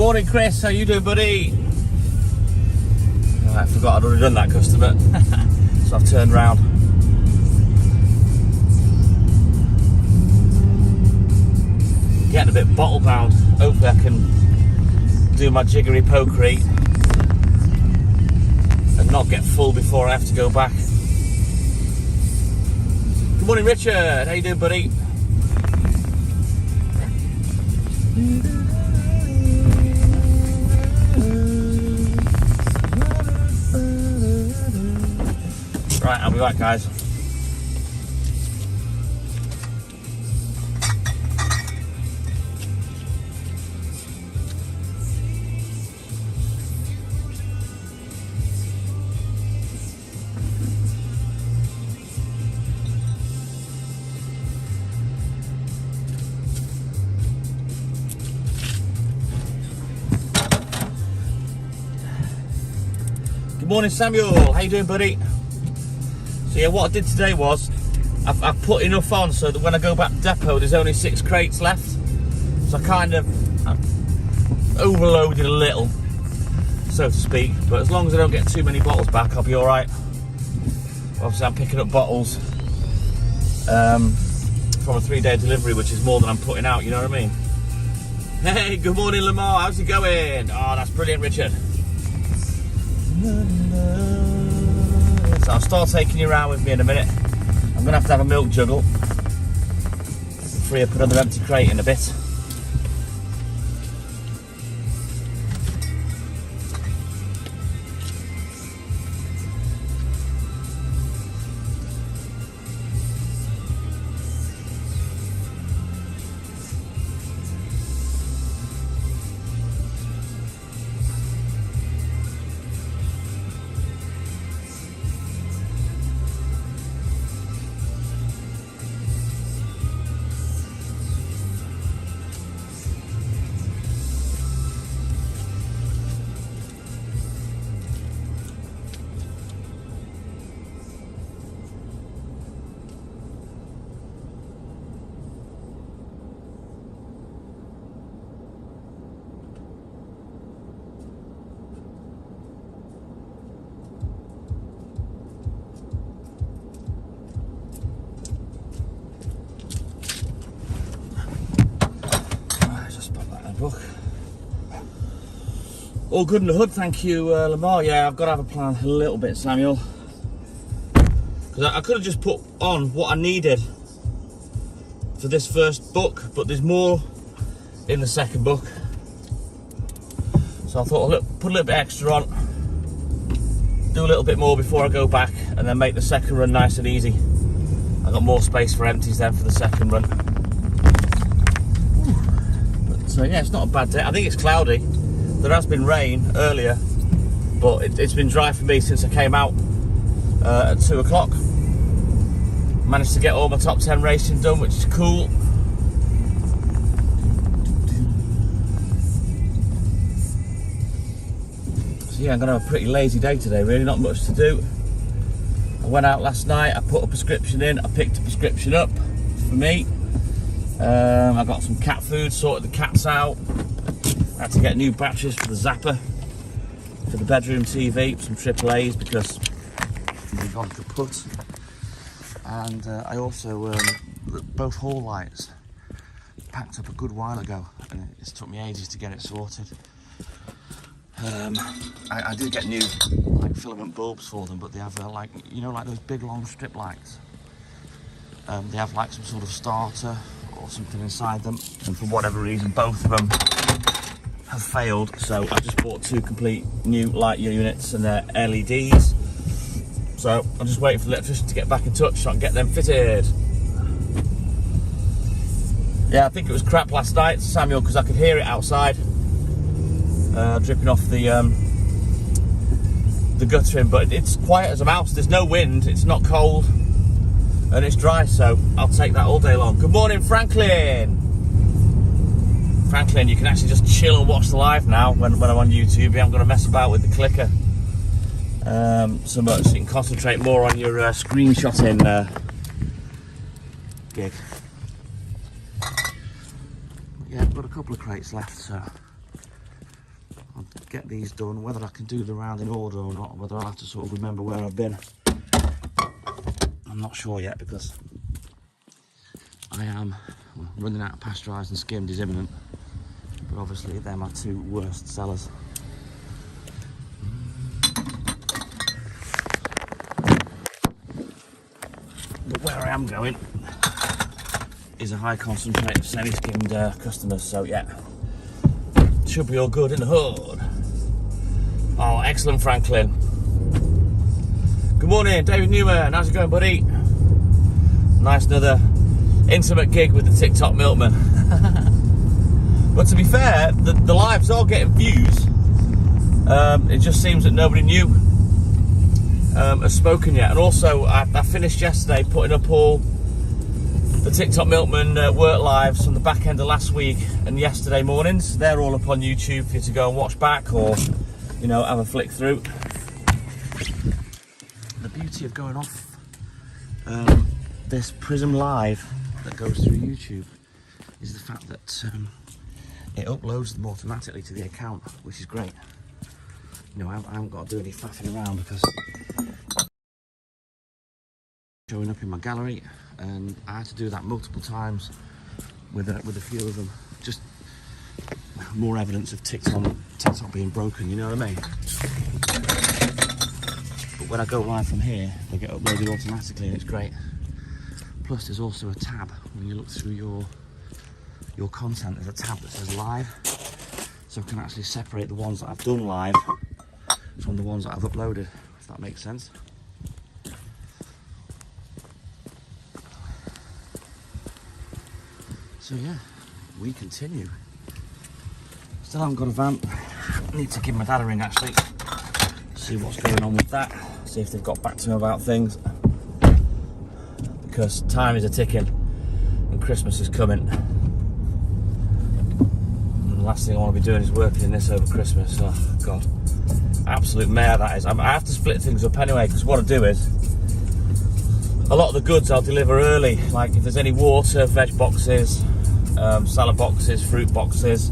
Morning, Chris. How you doing, buddy? I forgot I'd already done that customer, so I've turned round. Getting a bit bottle bound. Hopefully I can do my jiggery pokery and not get full before I have to go back. Good morning, Richard. How you doing, buddy? Right, I'll be back, guys. Good morning, Samuel. How you doing, buddy? So yeah, what I did today was I've put enough on so that when I go back to depot there's only 6 crates left. So I've overloaded a little, so to speak, but as long as I don't get too many bottles back I'll be alright. Obviously I'm picking up bottles from a 3-day delivery, which is more than I'm putting out, you know what I mean? Hey, good morning, Lamar, how's it going? Oh, that's brilliant, Richard. So I'll start taking you around with me in a minute. I'm going to have a milk juggle. Free up another empty crate in a bit. Book. All good in the hood, thank you, Lamar. Yeah, I've got to have a plan a little bit, Samuel, because I could have just put on what I needed for this first book, but there's more in the second book, so I thought I'll put a little bit extra on, do a little bit more before I go back, and then make the second run nice and easy. I've got more space for empties then for the second run. So yeah, it's not a bad day. I think it's cloudy. There has been rain earlier, but it's been dry for me since I came out at 2 o'clock. Managed to get all my top 10 racing done, which is cool. So yeah, I'm gonna have a pretty lazy day today, really, not much to do. I went out last night, I put a prescription in, I picked a prescription up for me. I got some cat food, sorted the cats out. I had to get new batteries for the zapper, for the bedroom TV, some AAAs because they've gone kaput. And I also, both hall lights, packed up a good while ago, and it's took me ages to get it sorted. I did get new filament bulbs for them, but they have like those big long strip lights. They have like some sort of starter or something inside them, and for whatever reason both of them have failed, so I just bought 2 complete new light units and they're LEDs, so I'm just waiting for the electrician to get back in touch so I can get them fitted. Yeah, I think it was crap last night, Samuel, because I could hear it outside dripping off the guttering, but it's quiet as a mouse. There's no wind, it's not cold, and it's dry, so I'll take that all day long. Good morning, Franklin. Franklin, you can actually just chill and watch the live now when I'm on YouTube. You haven't got to mess about with the clicker so much. So you can concentrate more on your screenshotting gig. Yeah, I've got a couple of crates left, so get these done. Whether I can do the round in order or not, whether I'll have to sort of remember where I've been, I'm not sure yet, because I am running out of pasteurised and skimmed is imminent. But obviously they're my two worst sellers. But where I am going is a high concentrate of semi-skimmed customers, so yeah, should be all good in the hood. Oh, excellent, Franklin. Good morning, David Newman. How's it going, buddy? Nice, another intimate gig with the TikTok Milkman. But to be fair, the lives are getting views. It just seems that nobody new has spoken yet. And also, I finished yesterday putting up all the TikTok Milkman work lives from the back end of last week and yesterday mornings. They're all up on YouTube for you to go and watch back, or, you know, have a flick through. The beauty of going off this Prism Live that goes through YouTube is the fact that it uploads them automatically to the account, which is great. You know, I haven't got to do any faffing around, because showing up in my gallery, and I had to do that multiple times with a few of them. Just more evidence of TikTok being broken, you know what I mean? But when I go live from here, they get uploaded automatically, and it's great. Plus, there's also a tab when you look through your content. There's a tab that says live, so I can actually separate the ones that I've done live from the ones that I've uploaded, if that makes sense. So yeah, we continue. Still haven't got a van. Need to give my dad a ring, actually. See what's going on with that. See if they've got back to me about things. Because time is a ticking and Christmas is coming. And the last thing I want to be doing is working in this over Christmas. Oh God, absolute mare that is. I have to split things up anyway, because what I do is, a lot of the goods I'll deliver early. Like if there's any water, veg boxes, salad boxes, fruit boxes,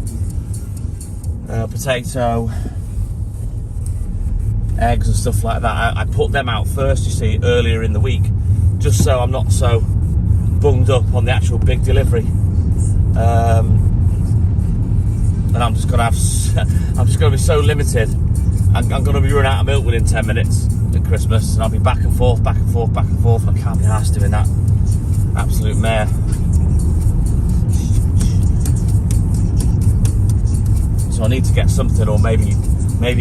potato, eggs and stuff like that, I put them out first, you see, earlier in the week, just so I'm not so bunged up on the actual big delivery. And I'm just gonna be so limited. I'm gonna be running out of milk within 10 minutes at Christmas, and I'll be back and forth, back and forth, back and forth. I can't be arsed doing that. Absolute mare. So I need to get something, or maybe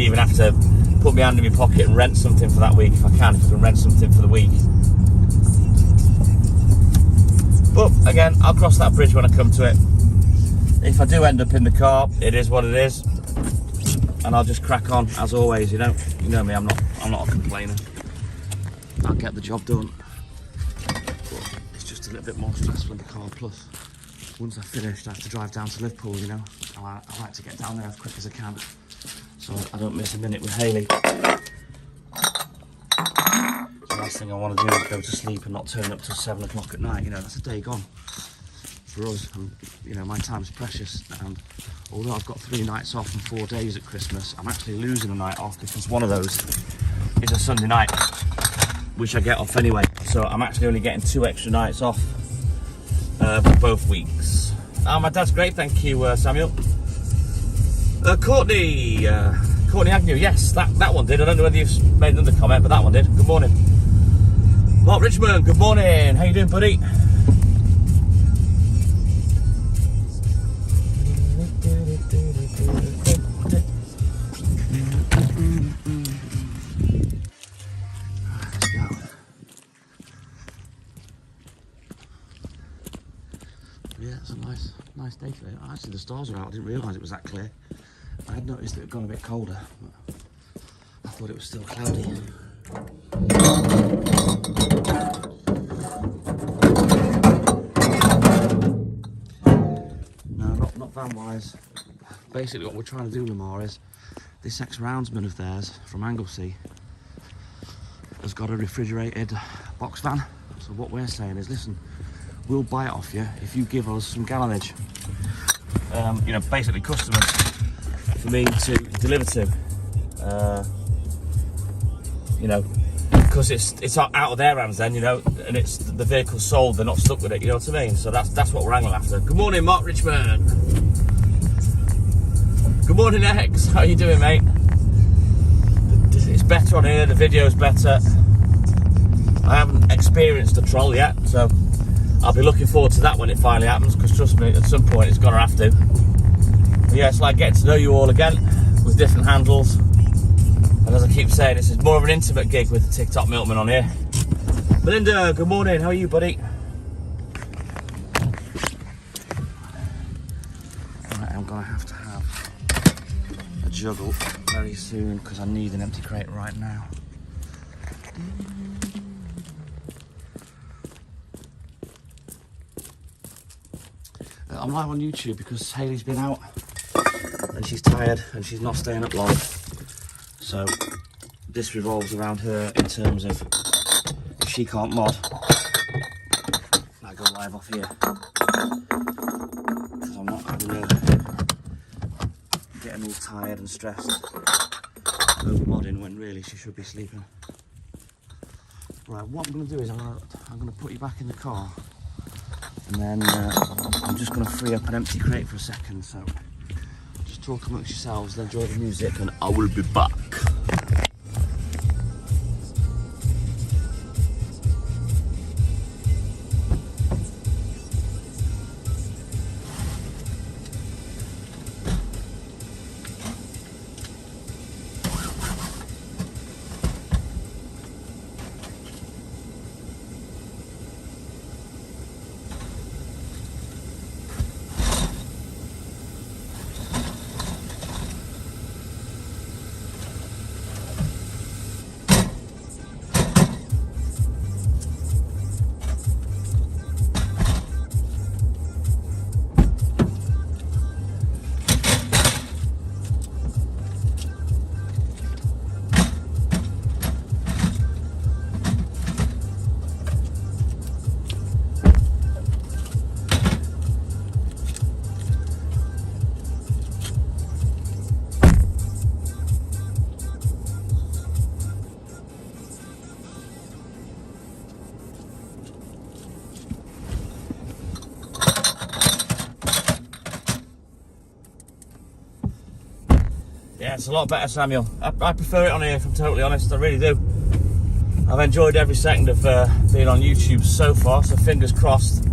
even have to put my hand in my pocket and rent something for that week if I can rent something for the week. But again, I'll cross that bridge when I come to it. If I do end up in the car, it is what it is, and I'll just crack on as always. You know me. I'm not a complainer. I'll get the job done. But it's just a little bit more stressful in the car. Plus, once I've finished, I have to drive down to Liverpool. You know, I like to get down there as quick as I can, so I don't miss a minute with Hayley. The last thing I want to do is go to sleep and not turn up till 7 o'clock at night. You know, that's a day gone for us. And, you know, my time's precious. And although I've got 3 nights off and 4 days at Christmas, I'm actually losing a night off, because one of those is a Sunday night, which I get off anyway. So I'm actually only getting 2 extra nights off for both weeks. My dad's great, thank you, Samuel. Courtney Agnew, yes, that one did. I don't know whether you've made another comment, but that one did. Good morning. Mark Richmond, good morning. How you doing, buddy? Let's go. Yeah, it's a nice day today. Actually, the stars are out. I didn't realise it was that clear. I had noticed it had gone a bit colder, but I thought it was still cloudy. No, not van-wise. Basically what we're trying to do, Lamar, is this ex-roundsman of theirs from Anglesey has got a refrigerated box van. So what we're saying is, listen, we'll buy it off you if you give us some gallonage. You know, basically customers for me to deliver to. You know, because it's out of their hands then, you know, and it's the vehicle sold, they're not stuck with it, you know what I mean? So that's what we're angling after. Good morning, Mark Richmond. Good morning, X. How you doing, mate? It's better on here, the video's better. I haven't experienced a troll yet, so I'll be looking forward to that when it finally happens, because trust me, at some point it's gonna have to. But yeah, it's like getting to know you all again with different handles. And as I keep saying, this is more of an intimate gig with TikTok Milkman on here. Belinda, good morning. How are you, buddy? Right, I'm gonna have to have a juggle very soon because I need an empty crate right now. I'm live on YouTube because Hayley's been out and she's tired and she's not staying up long. So this revolves around her in terms of if she can't mod, I go live off here because I'm not getting all tired and stressed over modding when really she should be sleeping. Right, what I'm going to do is I'm going to put you back in the car, and then I'm just going to free up an empty crate for a second. So just talk amongst yourselves, enjoy the music, and I will be back. Yeah, it's a lot better, Samuel. I prefer it on here, if I'm totally honest. I really do. I've enjoyed every second of being on YouTube so far, so fingers crossed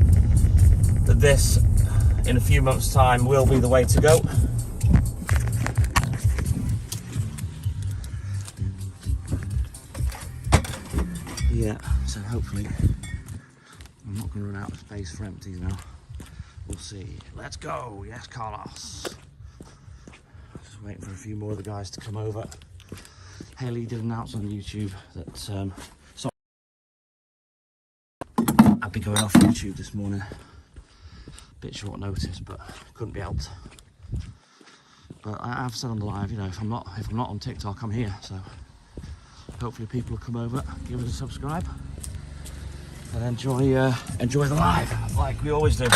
that this, in a few months' time, will be the way to go. Yeah, so hopefully I'm not going to run out of space for empties now. We'll see. Let's go. Yes, Carlos. Just waiting for a few more of the guys to come over. Hayley did announce on YouTube that I'd be going off YouTube this morning. Bit short notice, but couldn't be helped. But I have said on the live, you know, if I'm not on TikTok, I'm here. So hopefully people will come over, give us a subscribe, and enjoy the live like we always do.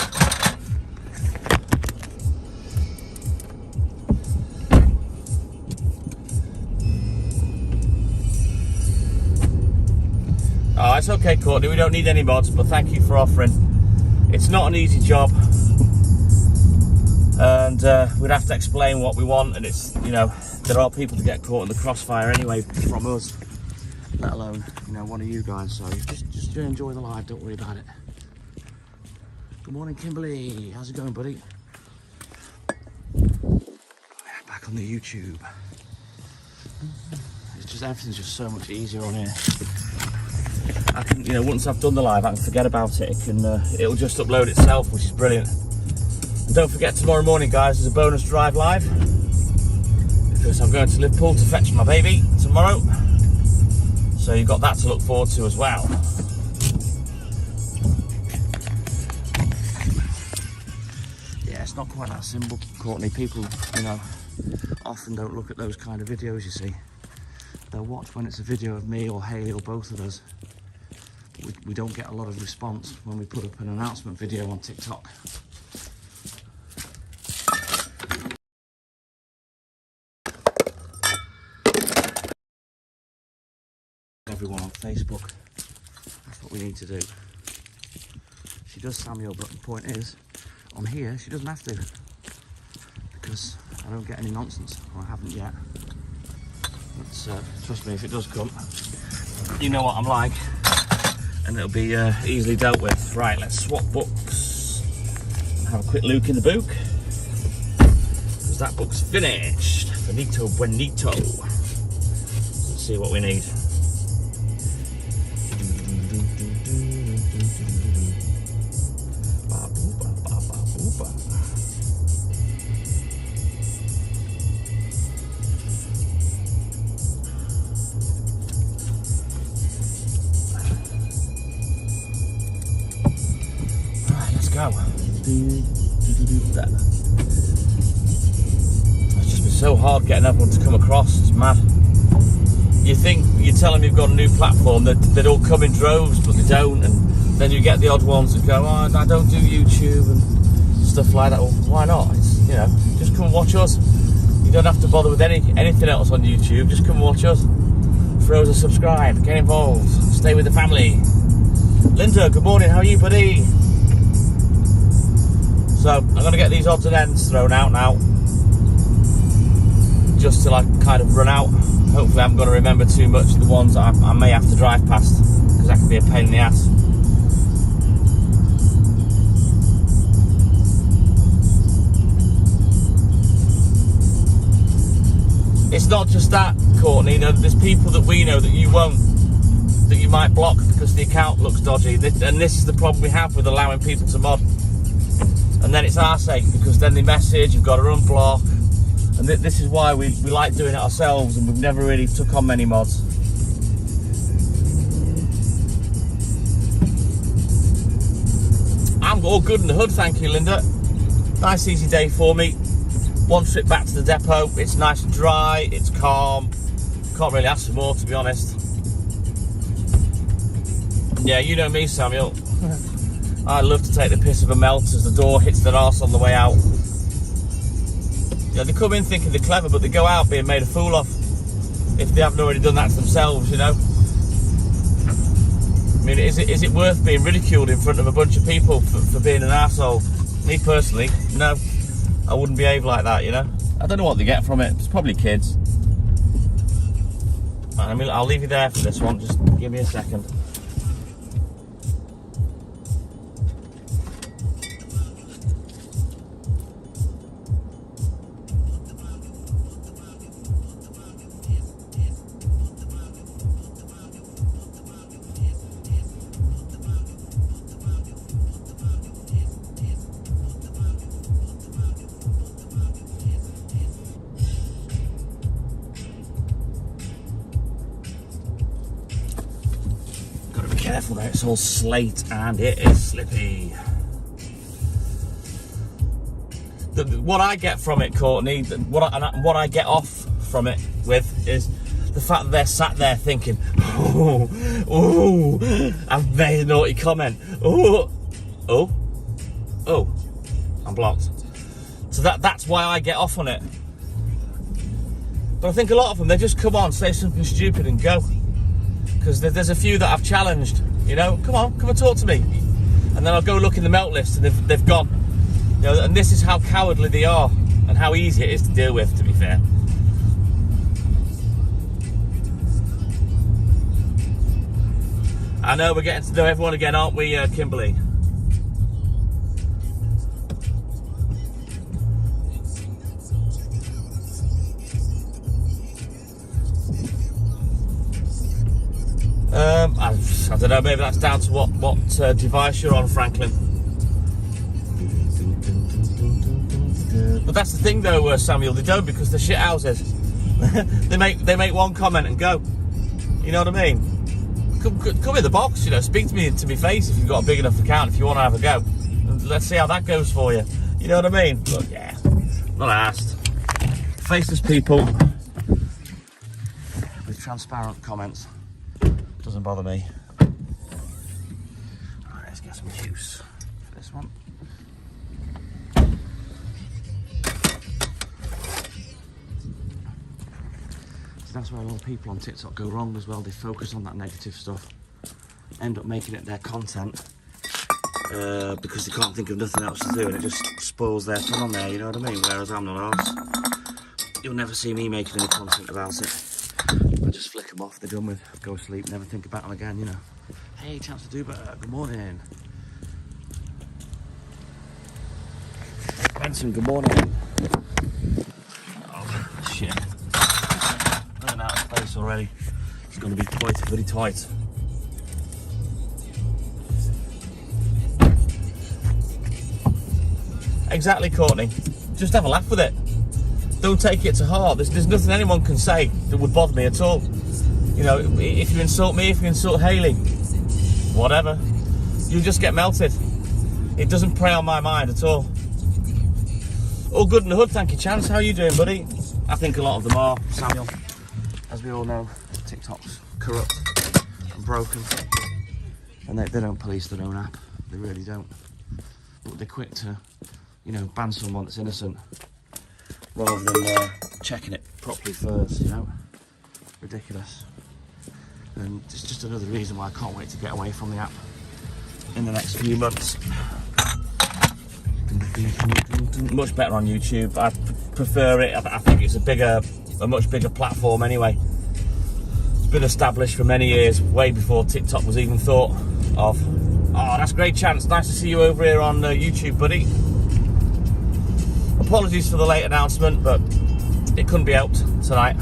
Oh, it's okay, Courtney, we don't need any mods, but thank you for offering. It's not an easy job, and we'd have to explain what we want, and it's, you know, there are people to get caught in the crossfire anyway from us, let alone, you know, one of you guys. So just enjoy the live, don't worry about it. Good morning, Kimberly. How's it going, buddy? Back on the YouTube. It's just, everything's just so much easier on here. I can, you know, once I've done the live, I can forget about it. It'll just upload itself, which is brilliant. And don't forget, tomorrow morning, guys, there's a bonus drive live, because I'm going to Liverpool to fetch my baby tomorrow. So you've got that to look forward to as well. Yeah, it's not quite that simple, Courtney. People, you know, often don't look at those kind of videos, you see. They'll watch when it's a video of me or Hayley or both of us. We don't get a lot of response when we put up an announcement video on TikTok. Facebook. That's what we need to do. She does Samuel, but the point is, on here, she doesn't have to. Because I don't get any nonsense, or I haven't yet. But trust me, if it does come, you know what I'm like. And it'll be easily dealt with. Right, let's swap books. And have a quick look in the book. Because that book's finished. Finito Buenito. Let's see what we need. Go. It's just been so hard getting everyone to come across, it's mad. You think, you tell them you've got a new platform, they'd all come in droves, but they don't, and then you get the odd ones that go, oh, I don't do YouTube and stuff like that. Well, why not? It's, you know, just come and watch us. You don't have to bother with anything else on YouTube, just come and watch us. Throw us a subscribe, get involved, stay with the family. Linda, good morning, how are you, buddy? So I'm going to get these odds and ends thrown out now, just till I kind of run out. Hopefully I'm going to remember too much of the ones I may have to drive past, because that can be a pain in the ass. It's not just that, Courtney, you know, there's people that we know that you won't, that you might block because the account looks dodgy, and this is the problem we have with allowing people to mod. And then it's our sake, because then they message, you've got to unblock. And this is why we like doing it ourselves, and we've never really took on many mods. I'm all good in the hood, thank you, Linda. Nice easy day for me. One trip back to the depot. It's nice and dry, it's calm. Can't really ask for more, to be honest. Yeah, you know me, Samuel. I love to take the piss of a melt as the door hits their arse on the way out. You know, they come in thinking they're clever, but they go out being made a fool of. If they haven't already done that to themselves, you know. I mean, is it worth being ridiculed in front of a bunch of people for being an arsehole? Me personally, no. I wouldn't behave like that, you know. I don't know what they get from it. It's probably kids. I mean, I'll leave you there for this one. Just give me a second. Careful now, it's all slate and it is slippy. What I get from it, Courtney, what I get off from it with is the fact that they're sat there thinking, oh, I've made a naughty comment. Oh, I'm blocked. So that's why I get off on it. But I think a lot of them, they just come on, say something stupid and go. Because there's a few that I've challenged, you know, come and talk to me. And then I'll go look in the melt list and they've gone. You know, and this is how cowardly they are and how easy it is to deal with, to be fair. I know we're getting to know everyone again, aren't we, Kimberly? I don't know, maybe that's down to what device you're on, Franklin. But that's the thing though, Samuel, they don't, because they're shit houses. they make one comment and go. You know what I mean? Come in the box, you know, speak to me to my face if you've got a big enough account, if you want to have a go. And let's see how that goes for you. You know what I mean? But yeah, not asked. Faceless people with transparent comments. Doesn't bother me. Alright, let's get some juice for this one. that's where a lot of people on TikTok go wrong as well. They focus on that negative stuff, end up making it their content because they can't think of nothing else to do, and it just spoils their fun on there, you know what I mean? Whereas I'm not arsed. You'll never see me making any content about it. I just flick them off, they're done with, go sleep, never think about them again, you know. Hey, chance to do better, good morning. Hey, Benson, good morning. Oh, shit. Running out of space already. It's going to be quite very tight. Exactly, Courtney. Just have a laugh with it. Don't take it to heart. There's nothing anyone can say that would bother me at all. You know, if you insult me, if you insult Hayley, whatever, you just get melted. It doesn't prey on my mind at all. All good in the hood, thank you, Chance. How are you doing, buddy? I think a lot of them are, Samuel. As we all know, TikTok's corrupt and broken. And they don't police their own app. They really don't. But they're quick to, you know, ban someone that's innocent rather than checking it properly first, you know. Ridiculous. And it's just another reason why I can't wait to get away from the app in the next few months. Much better on YouTube. I prefer it. I think it's a much bigger platform anyway. It's been established for many years, way before TikTok was even thought of. Oh, that's great, Chance. Nice to see you over here on YouTube, buddy. Apologies for the late announcement, but it couldn't be helped tonight.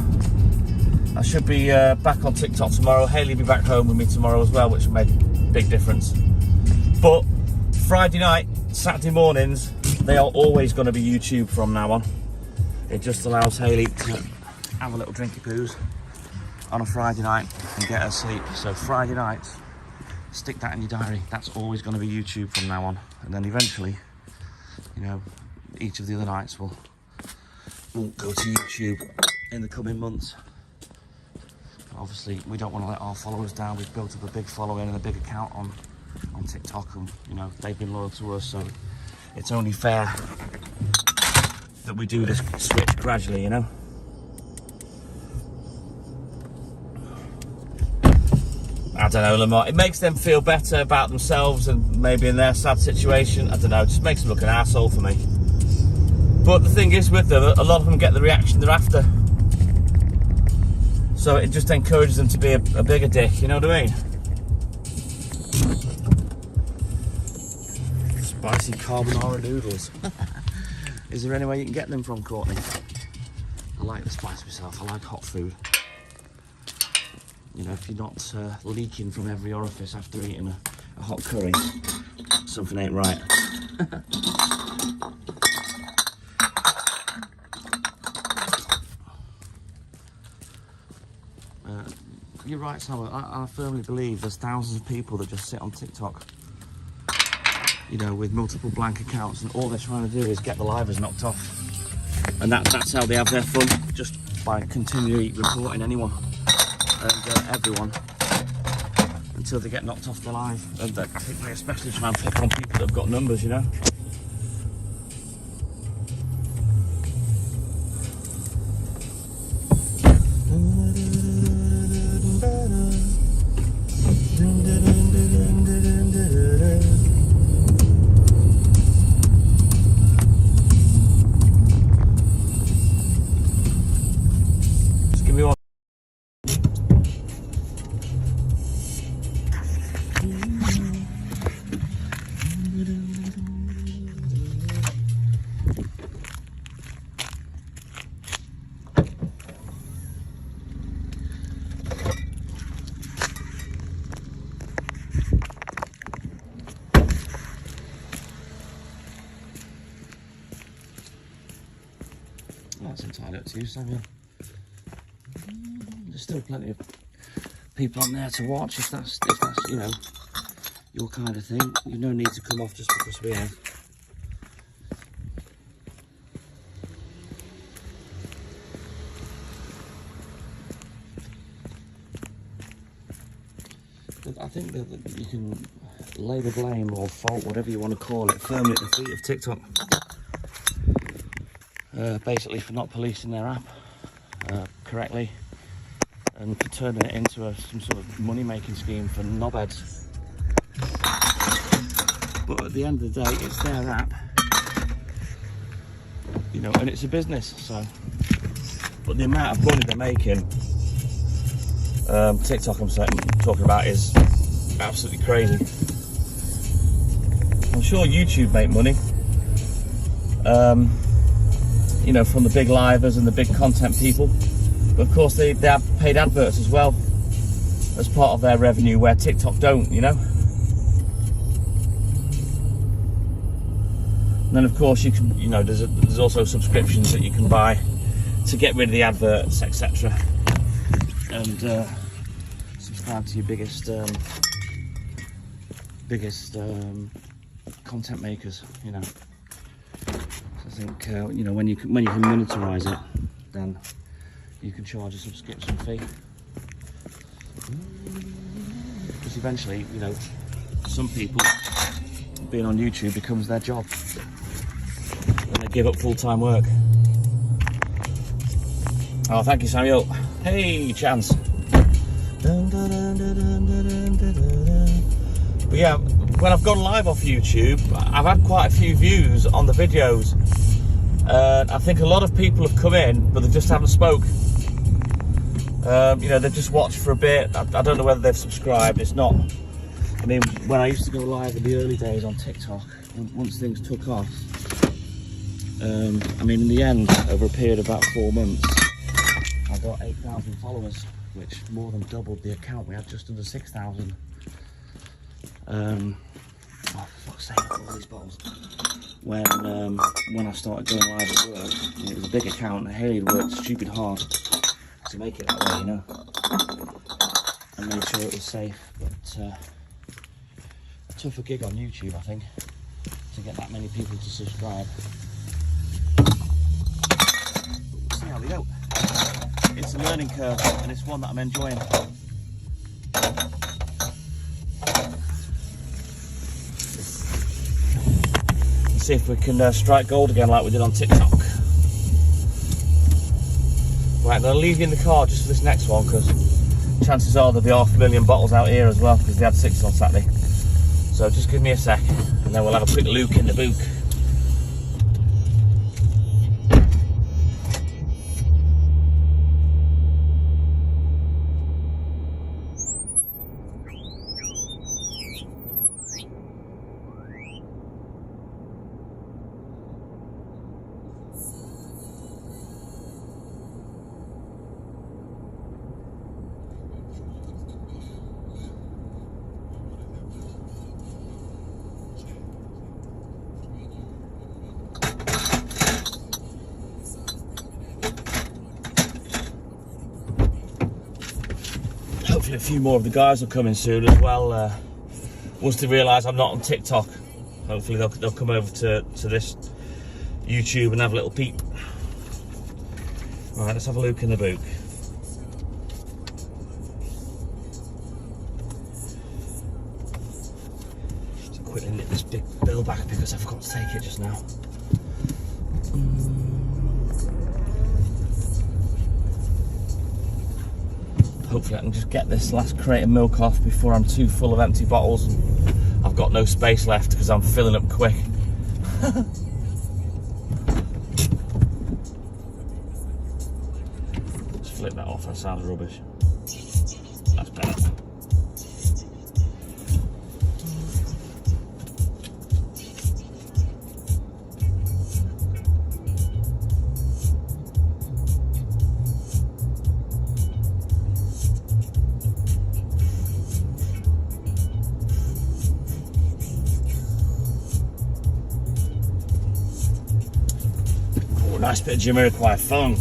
I should be back on TikTok tomorrow. Hayley will be back home with me tomorrow as well, which will make a big difference. But Friday night, Saturday mornings, they are always going to be YouTube from now on. It just allows Hayley to have a little drinky poos on a Friday night and get her sleep. So Friday nights, stick that in your diary. That's always going to be YouTube from now on. And then eventually, you know, each of the other nights will go to YouTube in the coming months. Obviously, we don't want to let our followers down. We've built up a big following and a big account on TikTok, and you know, they've been loyal to us, so it's only fair that we do this switch gradually, you know. I don't know, Lamar. It makes them feel better about themselves and maybe in their sad situation. I don't know, it just makes them look an arsehole for me. But the thing is with them, a lot of them get the reaction they're after. So it just encourages them to be a bigger dick, you know what I mean? Spicy carbonara noodles. Is there any way you can get them from, Courtney? I like the spice myself, I like hot food. You know, if you're not leaking from every orifice after eating a hot curry, something ain't right. You're right, Sam. I firmly believe there's thousands of people that just sit on TikTok, you know, with multiple blank accounts, and all they're trying to do is get the livers knocked off. And that's how they have their fun, just by continually reporting anyone and everyone until they get knocked off the live. And I think they especially try and pick on people that have got numbers, you know. That's entirely up to you, Samuel. There's still plenty of people on there to watch if that's you know, your kind of thing. You've no need to come off just because we have. But I think that you can lay the blame or fault, whatever you want to call it, firmly at the feet of TikTok. Basically for not policing their app correctly, and turning it into some sort of money-making scheme for knobheads. But at the end of the day, it's their app, you know, and it's a business. So, but the amount of money they're making, TikTok I'm talking about, is absolutely crazy. I'm sure YouTube make money, you know, from the big livers and the big content people. But of course they have paid adverts as well as part of their revenue, where TikTok don't, you know. And then of course you can, you know, there's also subscriptions that you can buy to get rid of the adverts, etc. And subscribe to your biggest content makers, you know. So I think you know, when you can monetize it, then you can charge a subscription fee. Because eventually, you know, some people, being on YouTube becomes their job, and they give up full-time work. Oh, thank you, Samuel. Hey, Chance. But yeah, when I've gone live off YouTube, I've had quite a few views on the videos. I think a lot of people have come in, but they just haven't spoke. You know, they've just watched for a bit. I don't know whether they've subscribed. It's not. I mean, when I used to go live in the early days on TikTok, once things took off, I mean, in the end, over a period of about 4 months, I got 8,000 followers, which more than doubled the account. We had just under 6,000. Oh, for fuck's sake, all these bottles. When I started going live at work, it was a big account, and Haley worked stupid hard to make it that way, you know, and made sure it was safe. But a tougher gig on YouTube, I think, to get that many people to subscribe. We'll see how we go. It's a learning curve, and it's one that I'm enjoying. Let's see if we can strike gold again like we did on TikTok. Right, I'm going to leave you in the car just for this next one, because chances are there'll be 500,000 bottles out here as well, because they had 6 on Saturday. So just give me a sec, and then we'll have a quick look in the book. Hopefully a few more of the guys will come in soon as well. Once they realise I'm not on TikTok, hopefully they'll come over to this YouTube and have a little peep. Right, let's have a look in the book. So quickly nip this big bill back because I forgot to take it just now. Hopefully I can just get this last crate of milk off before I'm too full of empty bottles and I've got no space left because I'm filling up quick. Just flip that off, that sounds rubbish. That's better. Nice bit of Jamiroquai funk.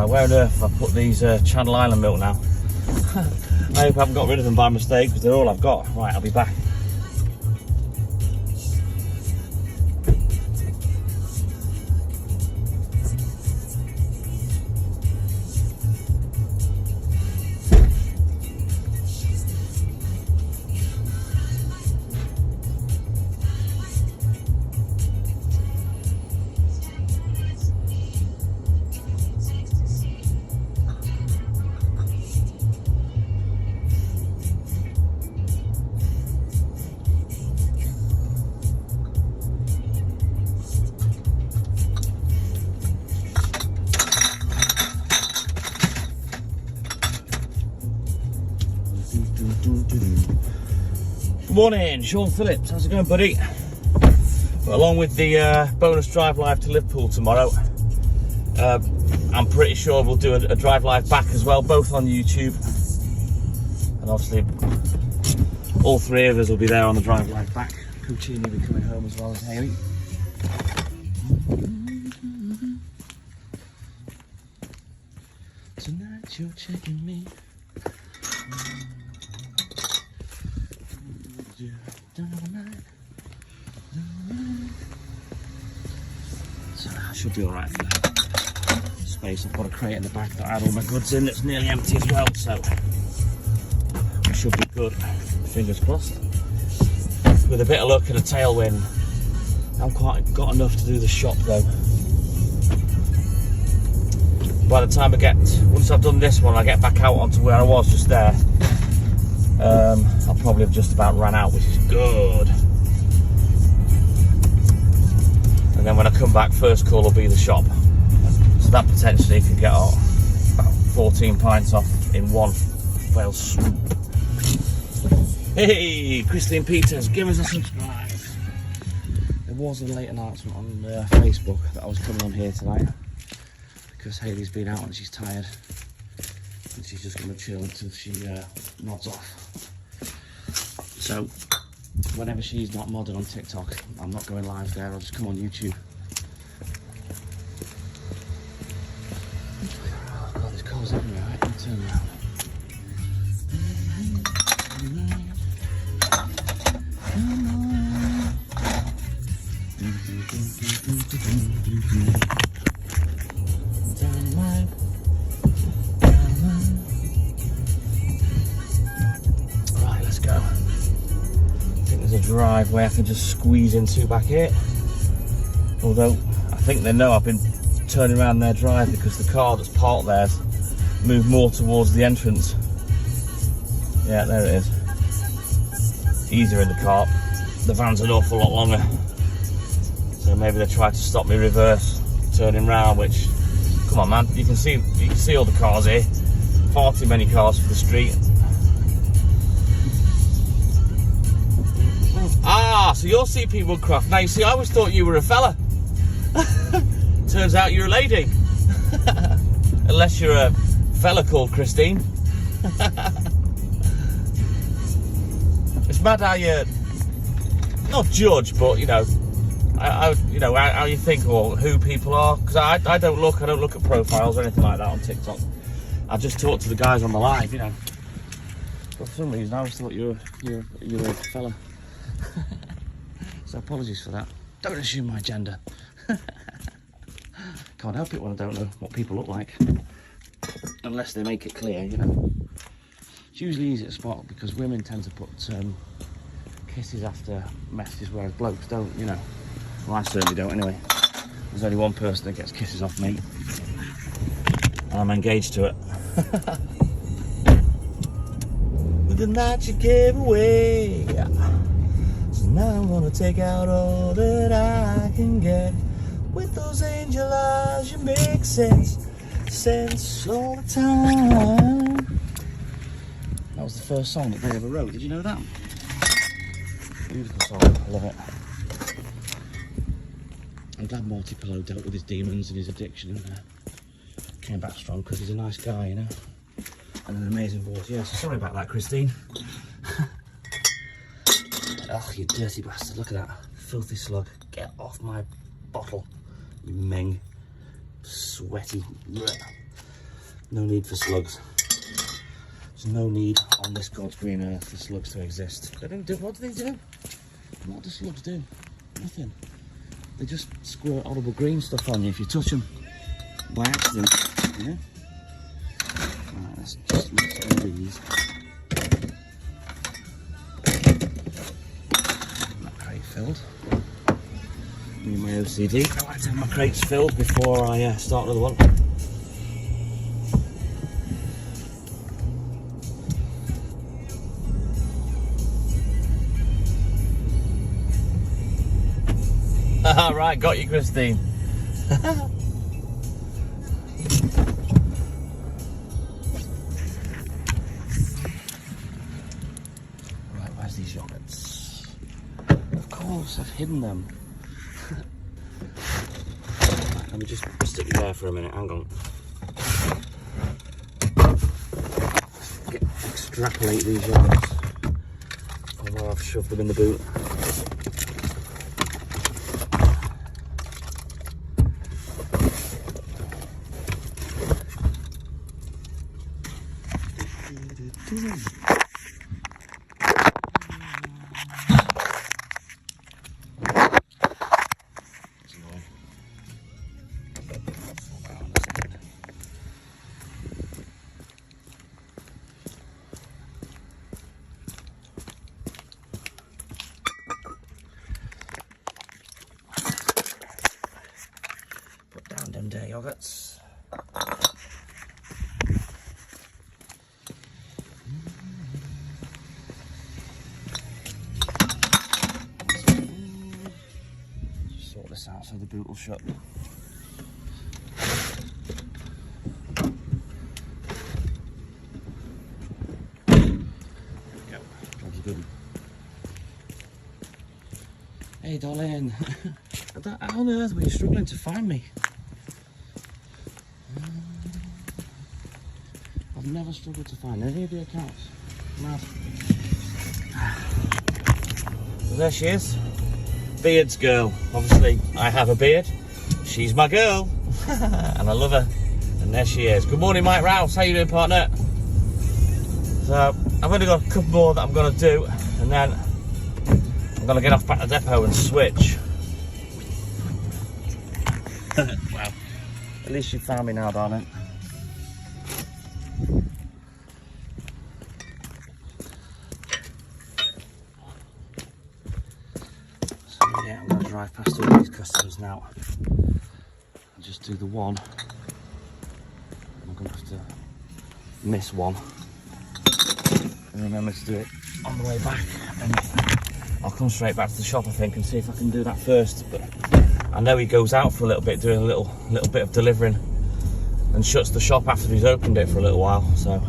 Right, where on earth have I put these Channel Island milk now? I hope I haven't got rid of them by mistake, because they're all I've got. Right, I'll be back. Good morning, Sean Phillips. How's it going, buddy? Well, along with the bonus drive live to Liverpool tomorrow, I'm pretty sure we'll do a drive live back as well, both on YouTube. And obviously, all three of us will be there on the drive live back. Puccini will be coming home as well as Haley. Tonight you're checking me. So I should be alright for that space. I've got a crate in the back that I had all my goods in that's nearly empty as well, so I should be good. Fingers crossed. With a bit of luck and a tailwind, I've quite got enough to do the shop though. By the time once I've done this one, I get back out onto where I was just there. I'll probably have just about ran out, which is good. And then when I come back, first call will be the shop. So that potentially could get about 14 pints off in one fell swoop. Hey, Christine Peters, give us a subscribe. There was a late announcement on Facebook that I was coming on here tonight because Hayley's been out and she's tired. And she's just going to chill until she nods off. So, whenever she's not modded on TikTok, I'm not going live there, I'll just come on YouTube. Oh god, there's cars everywhere, right? Let me turn around. Right, let's go. I think there's a driveway I can just squeeze into back here. Although, I think they know I've been turning around their drive because the car that's parked there's moved more towards the entrance. Yeah, there it is. Easier in the car. The van's an awful lot longer. So maybe they tried to stop me reverse, turning round, which, come on man, you can see all the cars here. Far too many cars for the street. Ah, so you're CP Woodcraft. Now you see, I always thought you were a fella. Turns out you're a lady. Unless you're a fella called Christine. It's mad how you, not judge, but you know, how you think or who people are. Because I don't look at profiles or anything like that on TikTok. I just talk to the guys on the live, you know. But for some reason, I always thought you were a fella. So apologies for that. Don't assume my gender. Can't help it when I don't know what people look like. Unless they make it clear, you know. It's usually easy to spot because women tend to put kisses after messages, whereas blokes don't, you know. Well, I certainly don't anyway. There's only one person that gets kisses off me. And I'm engaged to it. With the night you gave away. So now I'm gonna take out all that I can get. With those angel eyes, you make sense all the time. That was the first song that they ever wrote. Did you know that? Beautiful song. I love it. I'm glad Morty Pillow dealt with his demons and his addiction and came back strong because he's a nice guy, you know. And an amazing voice. Yeah, so sorry about that, Christine. Oh, you dirty bastard. Look at that. Filthy slug. Get off my bottle, you meng. Sweaty. Blech. No need for slugs. There's no need on this God's green earth for slugs to exist. They don't do, what do they do? What do slugs do? Nothing. They just squirt horrible green stuff on you if you touch them by accident, you know? Right, let's just make some of these. That crate filled. Me and my OCD. I like to have my crates filled before I start another one. Right, got you, Christine. Right, where's these yogurts? Of course, I've hidden them. Right, let me just stick you there for a minute, hang on. Extrapolate these yogurts from where I've shoved them in the boot. Put down them there yogurts. Sort this out so the boot will shut. Job's a good one. Hey darling, how on earth were you struggling to find me? I've never struggled to find any of the accounts. Mad. Well, there she is. Beards girl. Obviously, I have a beard. She's my girl. And I love her. And there she is. Good morning, Mike Rouse. How you doing, partner? So, I've only got a couple more that I'm going to do. And then I'm going to get off back to the depot and switch. Well, at least you found me now, darling. Yeah, I'm going to drive past all these customers now and just do the one. I'm going to have to miss one and remember to do it on the way back, and I'll come straight back to the shop, I think, and see if I can do that first. But I know he goes out for a little bit, doing a little bit of delivering, and shuts the shop after he's opened it for a little while. So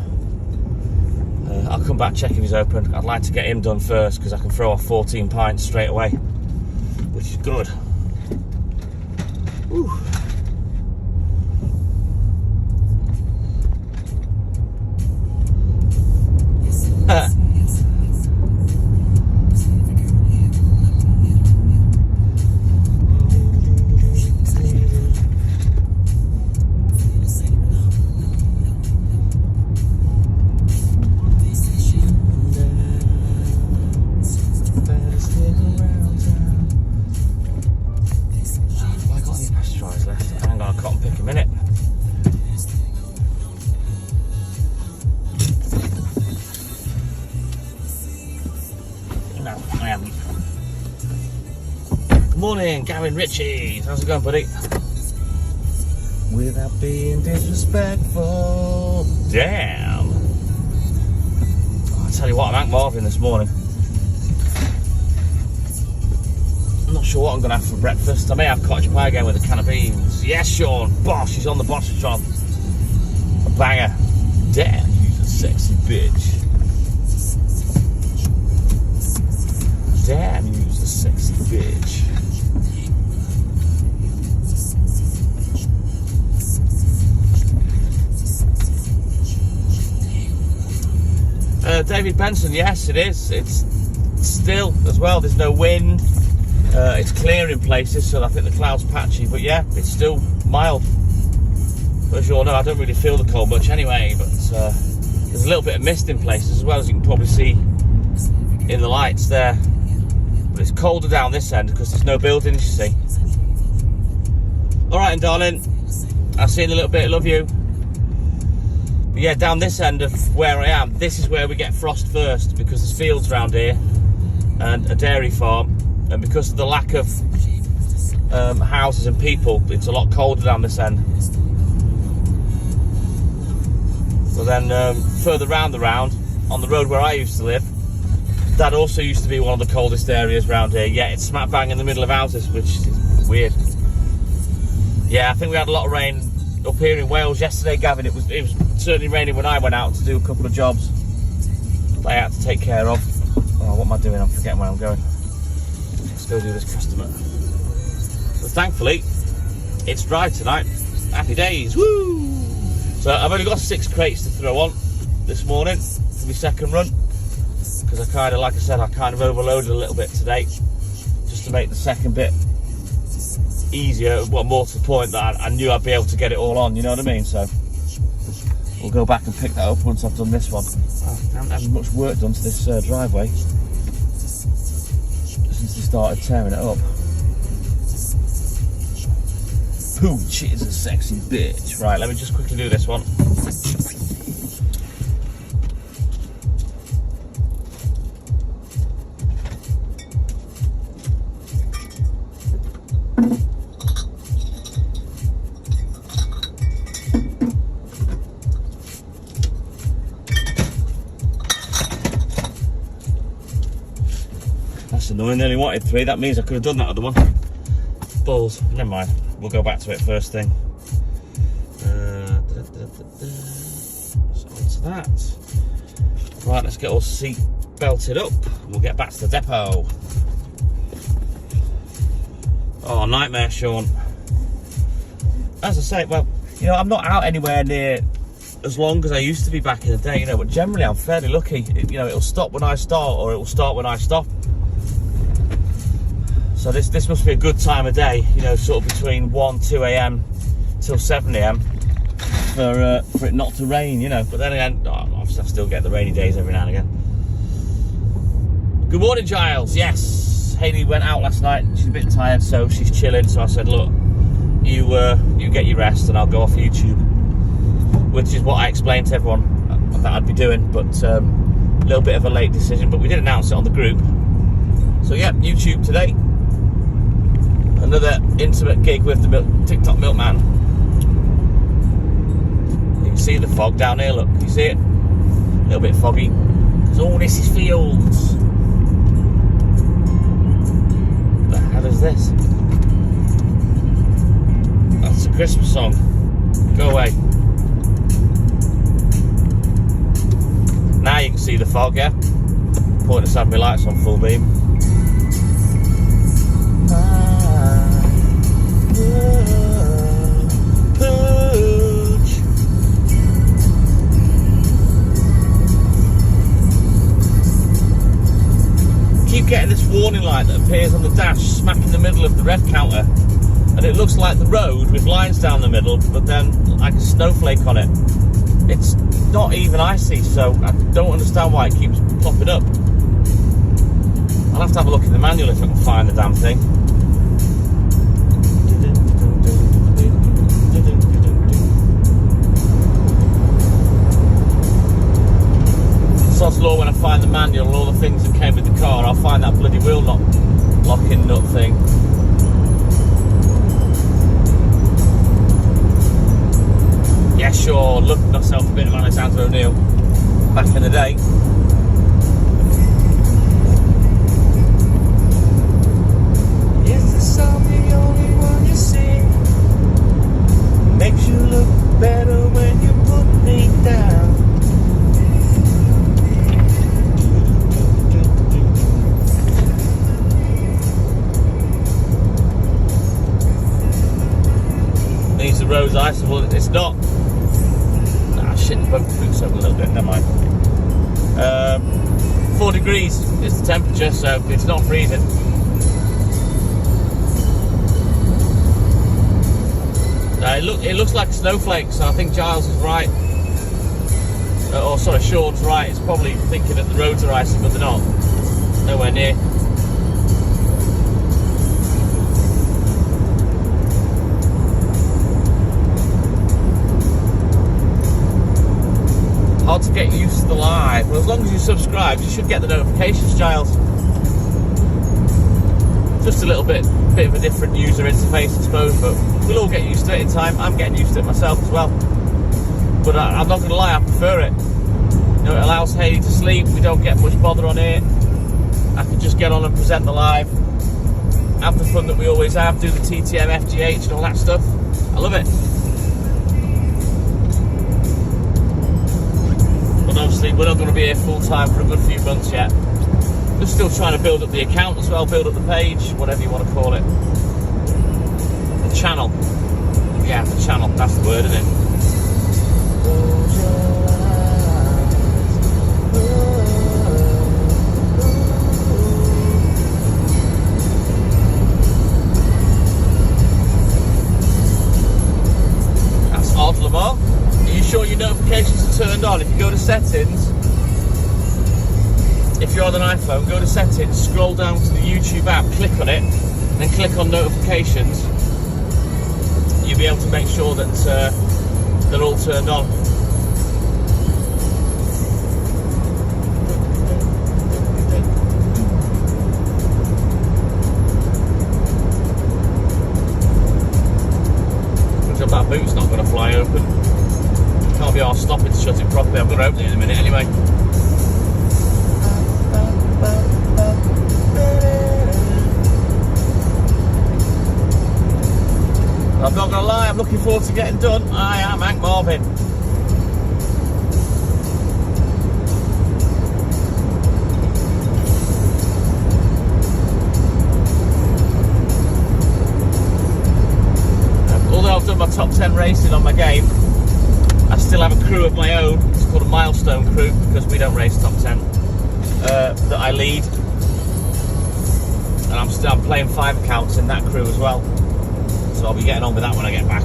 I'll come back, check if he's open. I'd like to get him done first because I can throw off 14 pints straight away, which is good. Woo. Morning, Gavin Ritchie. How's it going, buddy? Without being disrespectful. Damn. I'll tell you what, I'm Hank Marvin this morning. I'm not sure what I'm going to have for breakfast. I may have cottage pie again with a can of beans. Yes, Sean. Bosh, he's on the Boschatron. A banger. Damn, he's a sexy bitch. Damn, he's a sexy bitch. David Benson, yes it is. It's still as well, there's no wind. It's clear in places, so I think the cloud's patchy, but yeah, it's still mild. as you all know, I don't really feel the cold much anyway, but there's a little bit of mist in places as well, as you can probably see in the lights there. But it's colder down this end because there's no buildings, you see. Alright, darling, I'll see you in a little bit, love you. But yeah, down this end of where I am, this is where we get frost first, because there's fields around here and a dairy farm, and because of the lack of houses and people, it's a lot colder down this end. But then further round on the road where I used to live, that also used to be one of the coldest areas around here. Yeah, it's smack bang in the middle of houses, which is weird. Yeah, I think we had a lot of rain up here in Wales yesterday, Gavin. It was certainly raining when I went out to do a couple of jobs that I had to take care of. Oh, what am I doing? I'm forgetting where I'm going. Let's go do this customer. But thankfully, it's dry tonight. Happy days, woo! So I've only got 6 crates to throw on this morning for my second run, because I kind of, like I said, I kind of overloaded a little bit today, just to make the second bit easier, well, more to the point that I knew I'd be able to get it all on, you know what I mean? So we'll go back and pick that up once I've done this one. Oh, I haven't had much work done to this driveway since they started tearing it up. Pooch is a sexy bitch. Right, let me just quickly do this one. That's annoying, they only wanted 3, that means I could have done that other one. Balls, never mind, we'll go back to it first thing. So onto that. Right, let's get all seat belted up and we'll get back to the depot. Oh, nightmare, Sean. As I say, well, you know, I'm not out anywhere near as long as I used to be back in the day, you know, but generally I'm fairly lucky. You know, it'll stop when I start, or it will start when I stop. So this must be a good time of day, you know, sort of between 2 a.m. till 7 a.m. for it not to rain, you know. But then again, obviously I still get the rainy days every now and again. Good morning, Giles. Yes, Hayley went out last night. She's a bit tired, so she's chilling. So I said, look, you get your rest, and I'll go off YouTube, which is what I explained to everyone that I'd be doing. But a little bit of a late decision, but we did announce it on the group. So yeah, YouTube today. Another intimate gig with the TikTok Milkman. You can see the fog down here, look, can you see it? A little bit foggy, because all this is fields. What the hell is this? That's a Christmas song. Go away. Now you can see the fog, yeah? Pointless having my lights on full beam. Keep getting this warning light that appears on the dash smack in the middle of the red counter, and it looks like the road with lines down the middle, but then like a snowflake on it. It's not even icy, so I don't understand why it keeps popping up. I'll have to have a look in the manual if I can find the damn thing. Sod's law, when I find the manual and all the things that came with the car, I'll find that bloody wheel locking nut thing. Yeah, sure, looked myself a bit of Alexander O'Neill back in the day. Is this song the only one you sing? Makes you look better when you put me down. Needs the rose ice, well, it's not. Nah, shit, the boat flukes over a little bit, never mind. 4 degrees is the temperature, so it's not freezing. It looks like snowflakes, so I think Giles is right. Or sorry, Sean's right. It's probably thinking that the roads are icy, but they're not. Nowhere near. Hard to get used to the live. Well, as long as you subscribe, you should get the notifications, Giles. Just a little bit of a different user interface, I suppose, but we'll all get used to it in time. I'm getting used to it myself as well. But I'm not going to lie, I prefer it. You know, it allows Hayley to sleep. We don't get much bother on here. I can just get on and present the live, have the fun that we always have, do the TTM, FGH and all that stuff. I love it. But obviously we're not going to be here full time for a good few months yet. Just still trying to build up the account as well, build up the page, whatever you want to call it. The channel. Yeah, the channel, that's the word, isn't it? That's odd, Lamar. Are you sure your notifications are turned on? If you go to settings, if you're on an iPhone, go to settings, scroll down to the YouTube app, click on it, then click on notifications. You'll be able to make sure that they're all turned on. Looks like that boot's not going to fly open. Can't be arsed stopping to shut it properly. I'm going to open it in a minute anyway. I'm not going to lie, I'm looking forward to getting done. I am Hank Marvin. Although I've done my top 10 racing on my game, I still have a crew of my own. It's called a milestone crew because we don't race top 10 that I lead. And I'm playing 5 accounts in that crew as well. So I'll be getting on with that when I get back.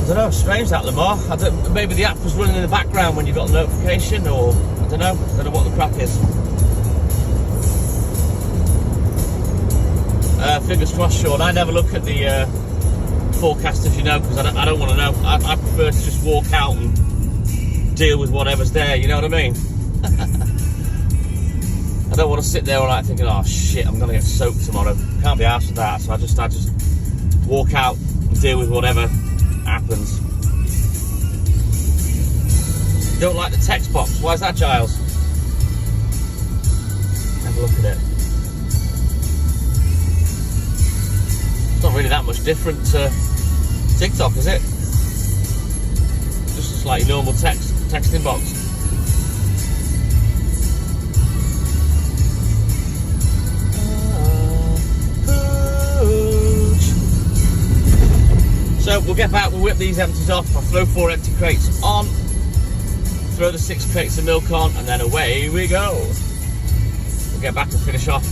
I don't know, strange that, Lamar. Maybe the app was running in the background when you got the notification, or I don't know what the crap is. Fingers crossed, Sean. I never look at the forecast, as you know, because I don't want to know. I prefer to just walk out and deal with whatever's there, you know what I mean? I don't want to sit there all night thinking, oh shit, I'm going to get soaked tomorrow. Can't be arsed with that, so I just walk out and deal with whatever happens. You don't like the text box? Why is that, Giles? Have a look at it. It's not really that much different to TikTok, is it? Just a slightly normal texting box. So we'll get back, we'll whip these empties off. I'll throw 4 empty crates on, throw the 6 crates of milk on, and then away we go. We'll get back and finish off.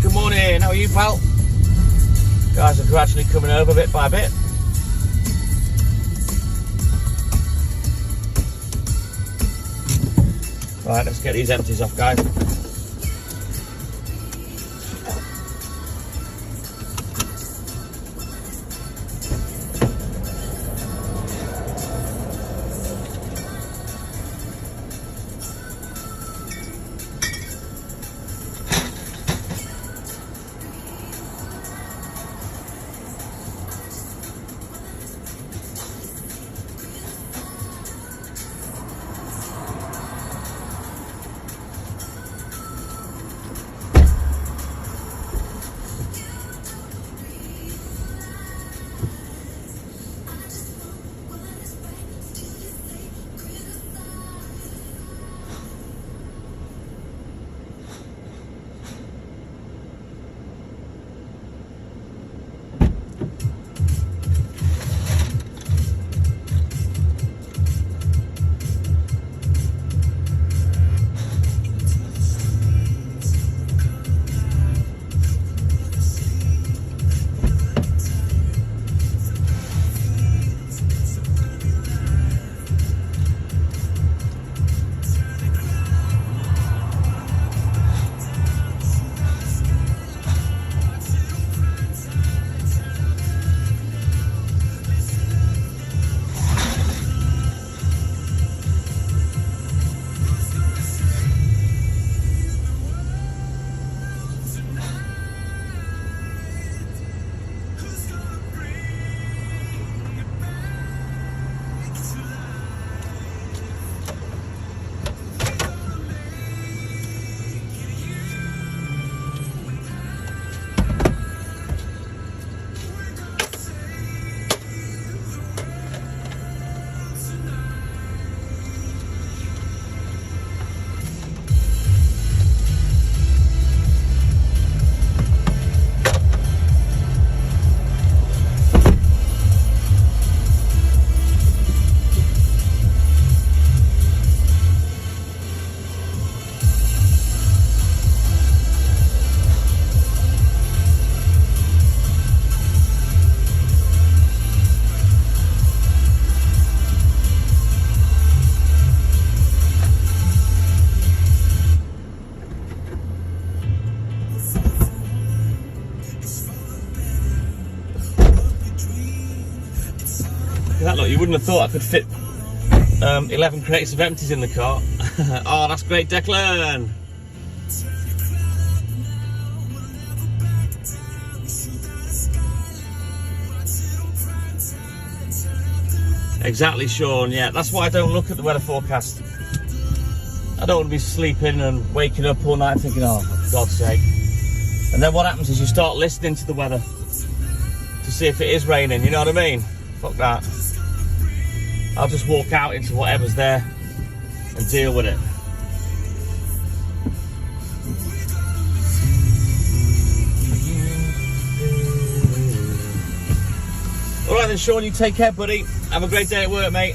Good morning, how are you, pal? Guys are gradually coming over bit by bit. Right, let's get these empties off, guys. wouldn't have thought I could fit 11 crates of empties in the car. Oh, that's great, Declan. Exactly, Sean. Yeah, that's why I don't look at the weather forecast. I don't want to be sleeping and waking up all night thinking, oh, for God's sake. And then what happens is you start listening to the weather to see if it is raining, you know what I mean? Fuck that. I'll just walk out into whatever's there and deal with it. Alright then, Sean, you take care, buddy. Have a great day at work, mate.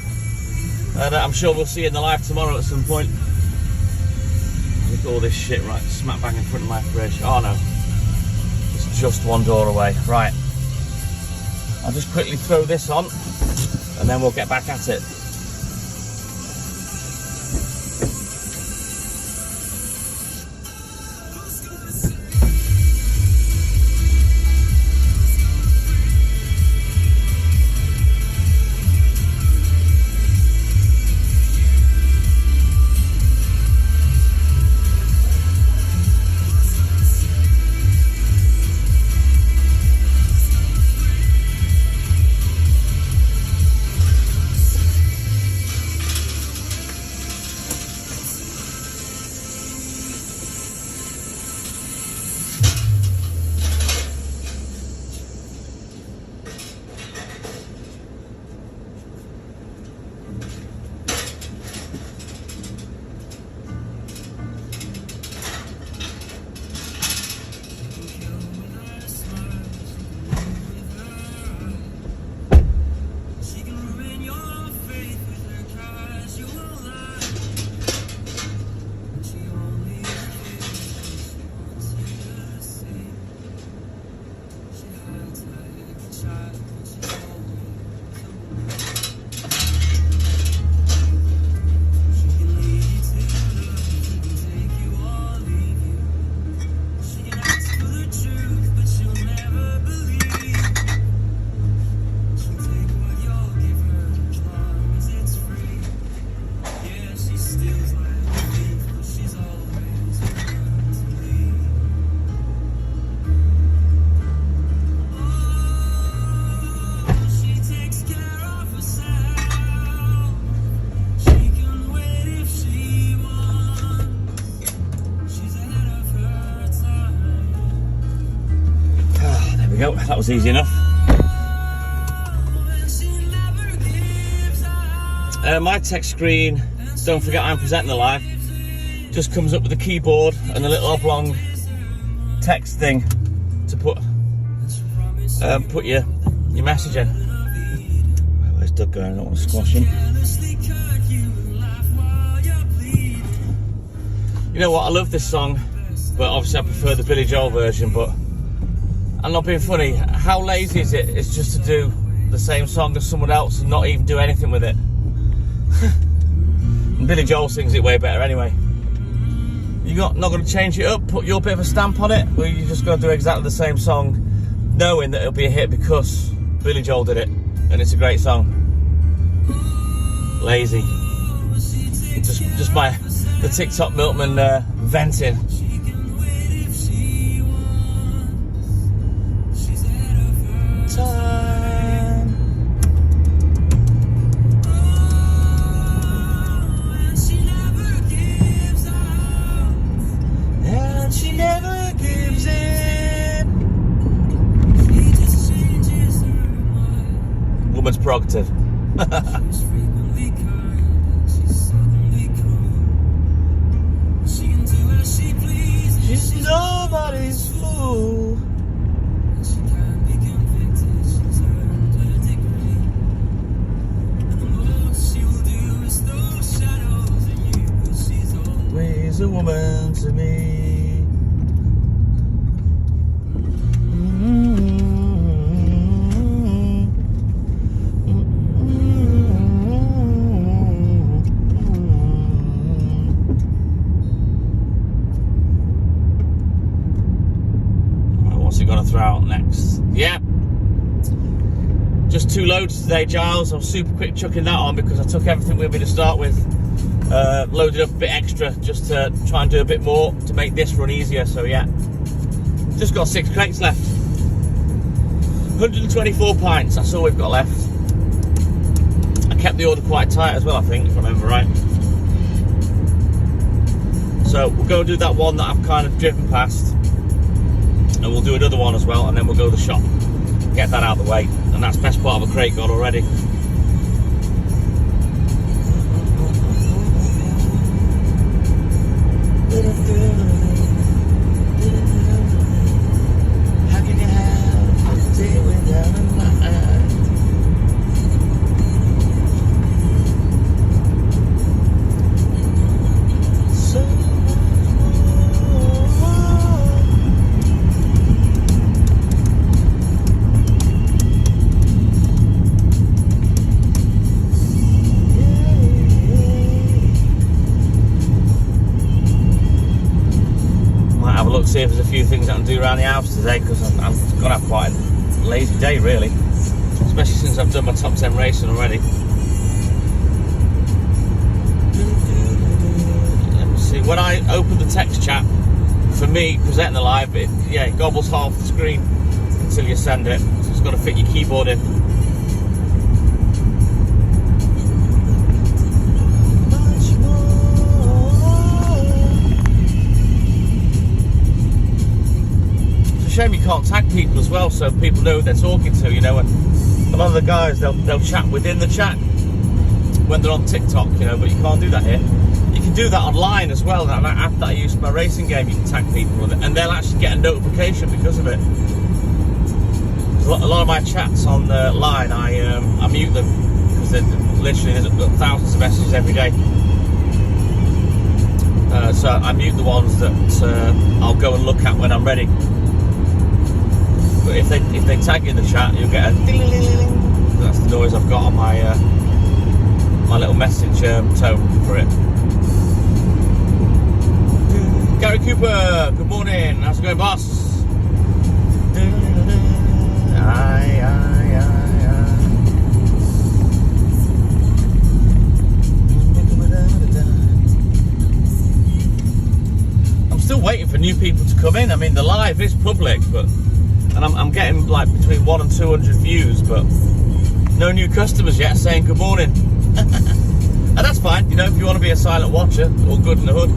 And I'm sure we'll see you in the live tomorrow at some point. Look at all this shit right smack bang in front of my fridge. Oh no. It's just one door away. Right. I'll just quickly throw this on and then we'll get back at it. Go. That was easy enough. My text screen, don't forget I'm presenting the live, just comes up with a keyboard and a little oblong text thing to put your message in. Where's Doug going? I don't want to squash him. You know what, I love this song, but obviously I prefer the Billy Joel version, but I'm not being funny. How lazy is it? It's just to do the same song as someone else and not even do anything with it. And Billy Joel sings it way better anyway. You're not going to change it up, put your bit of a stamp on it, or you're just going to do exactly the same song, knowing that it'll be a hit because Billy Joel did it, and it's a great song. Lazy. Just the TikTok Milkman venting. Woman's prerogative. She's nobody's fool. Ways a woman to me. What's it gonna throw out next? Yeah. Just 2 loads today, Giles. I was super quick chucking that on because I took everything with me to start with. Loaded up a bit extra just to try and do a bit more to make this run easier. So yeah, just got 6 crates left. 124 pints, that's all we've got left. I kept the order quite tight as well, I think, if I remember right. So we'll go and do that one that I've kind of driven past, and we'll do another one as well, and then we'll go to the shop, get that out of the way, and that's best part of a crate gone already. How can you have a day without a mind? See if there's a few things I can do around the house today, because I'm going to have quite a lazy day really, especially since I've done my top 10 racing already. Let me see, when I open the text chat, for me presenting the live, it gobbles half the screen until you send it, so it's got to fit your keyboard in. Shame you can't tag people as well, so people know who they're talking to, you know. And a lot of the guys, they'll chat within the chat when they're on TikTok, you know, but you can't do that here. You can do that online as well. That app that I use for my racing game, you can tag people, and they'll actually get a notification because of it. A lot of my chats on the line, I mute them because there's thousands of messages every day. So I mute the ones that I'll go and look at when I'm ready. But if they tag you in the chat, you'll get a ding-a-ling-a-ling. That's the noise I've got on my my little message tone for it. Gary Cooper, good morning. How's it going, boss? Aye. I'm still waiting for new people to come in. I mean, the live is public, and I'm getting like between 100 and 200 views, but no new customers yet saying good morning. And that's fine, you know, if you want to be a silent watcher, all good in the hood.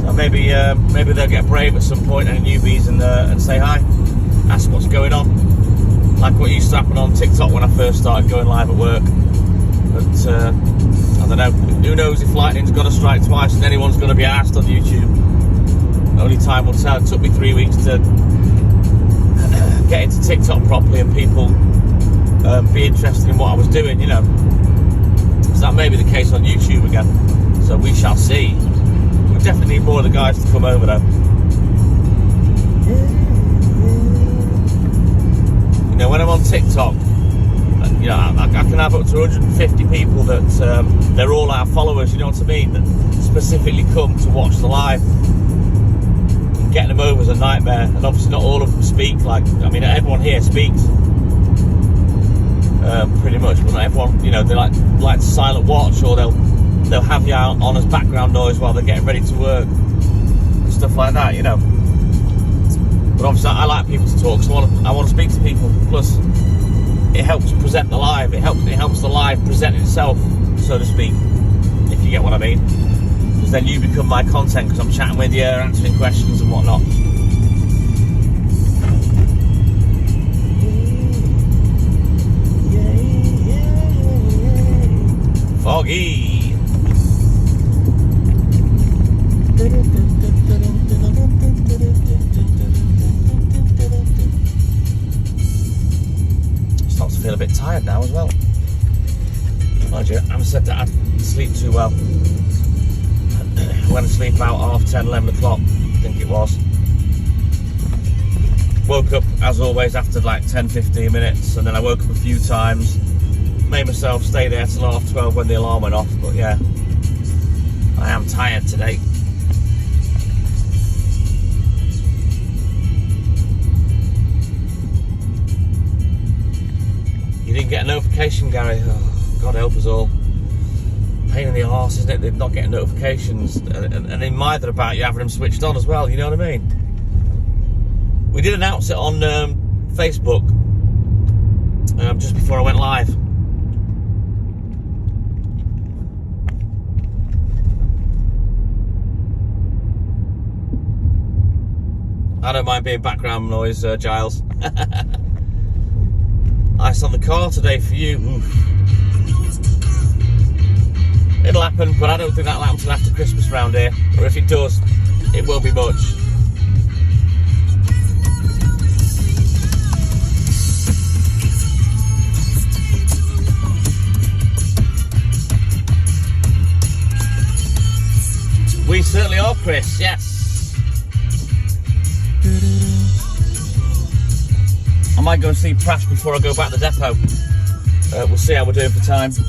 So maybe they'll get brave at some point, any newbies, and say hi, ask what's going on, like what used to happen on TikTok when I first started going live at work. But I don't know, who knows if lightning's got to strike twice and anyone's going to be asked on YouTube. Only time will tell. It took me 3 weeks to get into TikTok properly and people be interested in what I was doing, you know. So that may be the case on YouTube again. So we shall see. We definitely need more of the guys to come over though. You know, when I'm on TikTok, you know, I can have up to 150 people that they're all our followers, you know what I mean, that specifically come to watch the live. Getting them over is a nightmare, and obviously not all of them speak. Like, I mean, everyone here speaks, pretty much, but not everyone. You know, they like to silent watch, or they'll have you out on as background noise while they're getting ready to work and stuff like that. You know, but obviously I like people to talk, so I want to speak to people. Plus, it helps present the live. It helps the live present itself, so to speak. If you get what I mean. Then you become my content because I'm chatting with you, answering questions and whatnot. Foggy. Starts to feel a bit tired now as well. Mind you, I haven't said that I didn't sleep too well. I went to sleep about 10:30, 11 o'clock, I think it was. Woke up, as always, after like 10-15 minutes, and then I woke up a few times. Made myself stay there till 12:30 when the alarm went off, but yeah, I am tired today. You didn't get a notification, Gary. Oh, God help us all. Pain in the arse, isn't it? They're not getting notifications, and in my they're about you having them switched on as well. You know what I mean? We did announce it on Facebook just before I went live. I don't mind being background noise, Giles. Ice on the car today for you. Oof. It'll happen, but I don't think that'll happen till after Christmas round here. Or if it does, it won't be much. We certainly are, Chris, yes. I might go and see Prash before I go back to the depot. We'll see how we're doing for time. Turn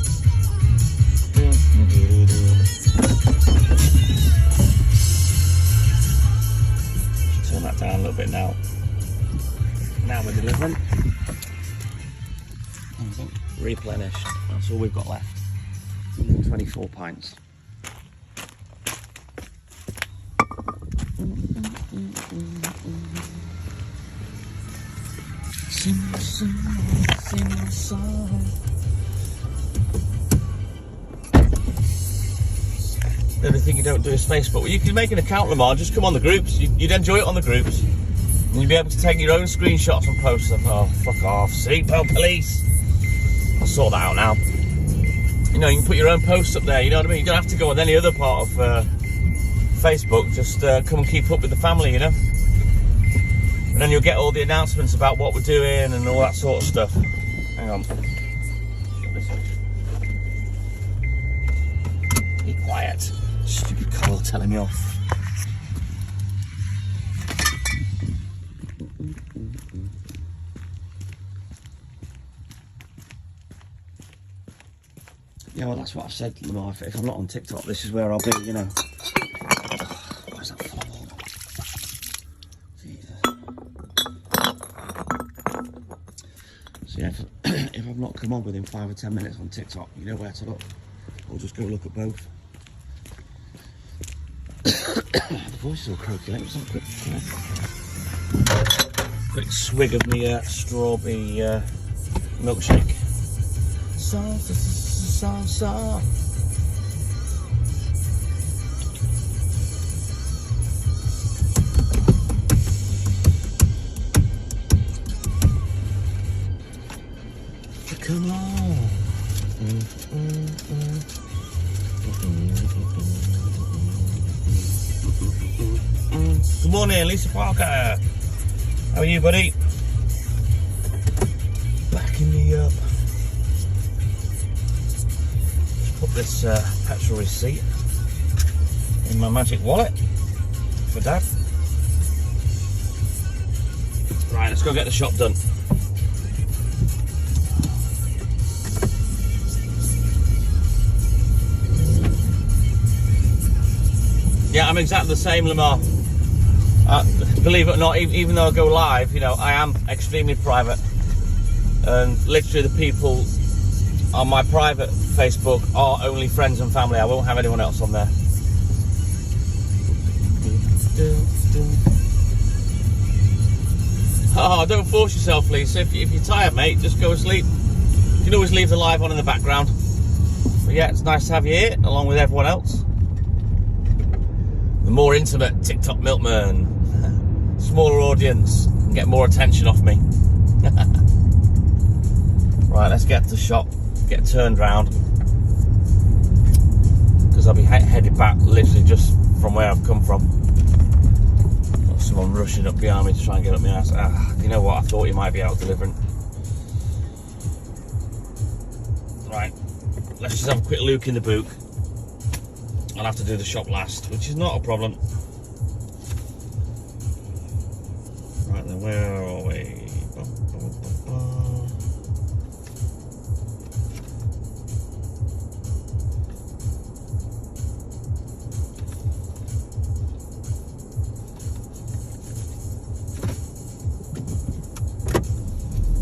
that down a little bit now. Now we're delivering. Replenished. That's all we've got left. 24 pints. Sing a song. The only thing you don't do is Facebook. Well, you can make an account, Lamar. Just come on the groups. You'd enjoy it on the groups. And you'd be able to take your own screenshots and post them. Oh, fuck off. Seatbelt police. I'll sort that out now. You know, you can put your own posts up there. You know what I mean? You don't have to go on any other part of Facebook. Just come and keep up with the family, you know? And then you'll get all the announcements about what we're doing and all that sort of stuff. Hang on. Be quiet. Stupid Carl telling me off. Yeah, well, that's what I've said, Lamar. If I'm not on TikTok, this is where I'll be, you know. Where's that full? So yeah, if I've not come on within 5 or 10 minutes on TikTok, you know where to look. Or just go look at both. The voice is all croaky. Let me just have a quick swig of my strawberry milkshake. So. Come on. Good morning, Lisa Parker. How are you, buddy? Backing me up. Just put this petrol receipt in my magic wallet for Dad. Right, let's go get the shop done. Yeah, I'm exactly the same, Lamar. Believe it or not, even though I go live, you know, I am extremely private. And literally the people on my private Facebook are only friends and family. I won't have anyone else on there. Oh, don't force yourself, Lisa. If you're tired, mate, just go to sleep. You can always leave the live on in the background. But yeah, it's nice to have you here, along with everyone else. The more intimate TikTok Milkman. Smaller audience, get more attention off me. Right, let's get to the shop, get turned round. Because I'll be headed back literally just from where I've come from. Got someone rushing up behind me to try and get up my ass. You know what, I thought you might be out delivering. Right, let's just have a quick look in the book. I'll have to do the shop last, which is not a problem. Right then, where are we?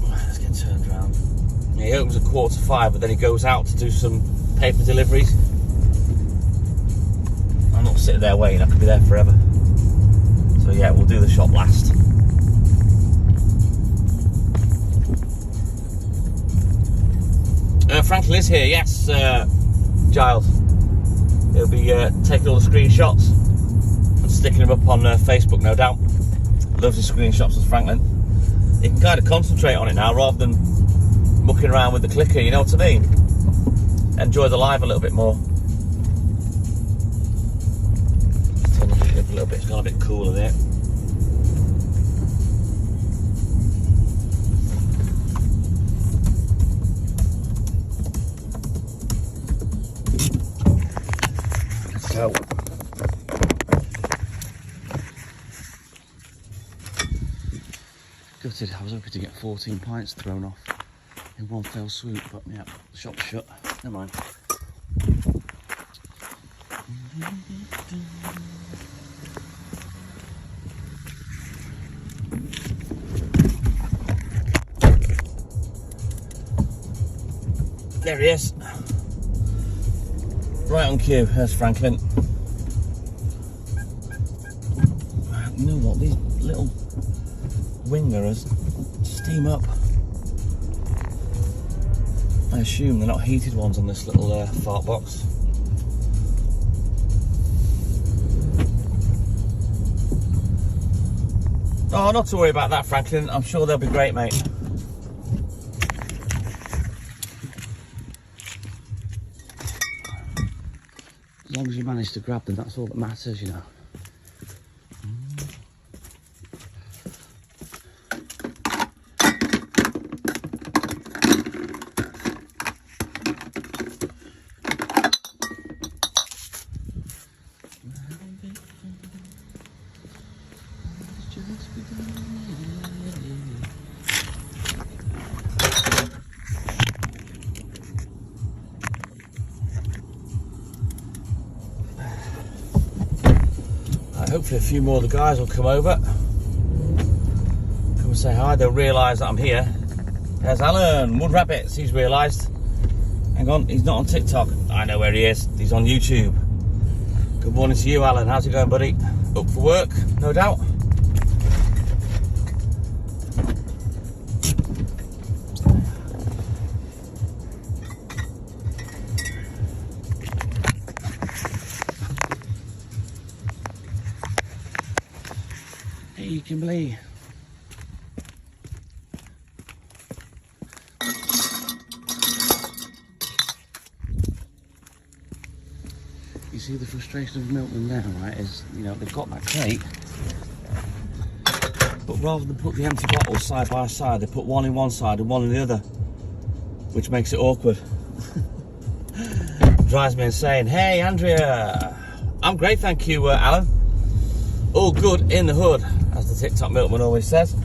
Let's get turned around. Yeah, 4:45, but then he goes out to do some paper deliveries. I'm not sitting there waiting, I could be there forever. So yeah, we'll do the shop last. Franklin is here, yes, Giles. He'll be taking all the screenshots and sticking them up on Facebook, no doubt. Loves his screenshots, as Franklin. He can kind of concentrate on it now rather than mucking around with the clicker, you know what I mean? Enjoy the live a little bit more. Turn the heat up a little bit, it's got a bit cooler there. So, gutted, I was hoping to get 14 pints thrown off in one fell swoop, but yeah, the shop's shut. Never mind. There he is. Right on cue, there's Franklin. You know what, these little wing mirrors steam up. I assume they're not heated ones on this little fart box. Oh, not to worry about that, Franklin. I'm sure they'll be great, mate. As long as you manage to grab them, that's all that matters, you know. Hopefully a few more of the guys will come over. Come and say hi, they'll realise that I'm here. There's Alan, Wood Rabbits, he's realised. Hang on, he's not on TikTok. I know where he is, he's on YouTube. Good morning to you, Alan, how's it going, buddy? Up for work, no doubt. Hey, Kimberly. You see the frustration of Milkman now, right, is, you know, they've got that crate, but rather than put the empty bottles side by side, they put one in one side and one in the other, which makes it awkward. Drives me insane. Hey, Andrea. I'm great, thank you, Alan. All good in the hood, as the TikTok Milkman always says.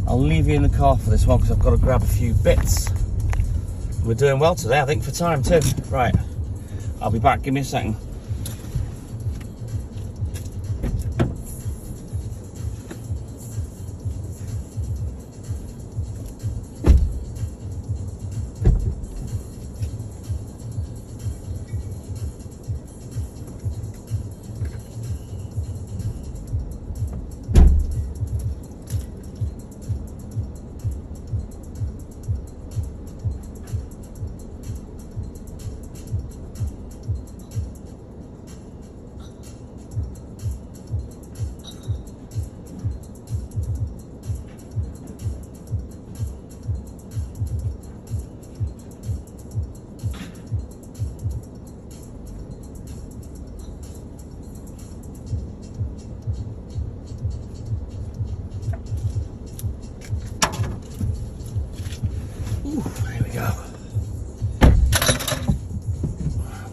I'll leave you in the car for this one because I've got to grab a few bits. We're doing well today, I think, for time too. Right, I'll be back, give me a second.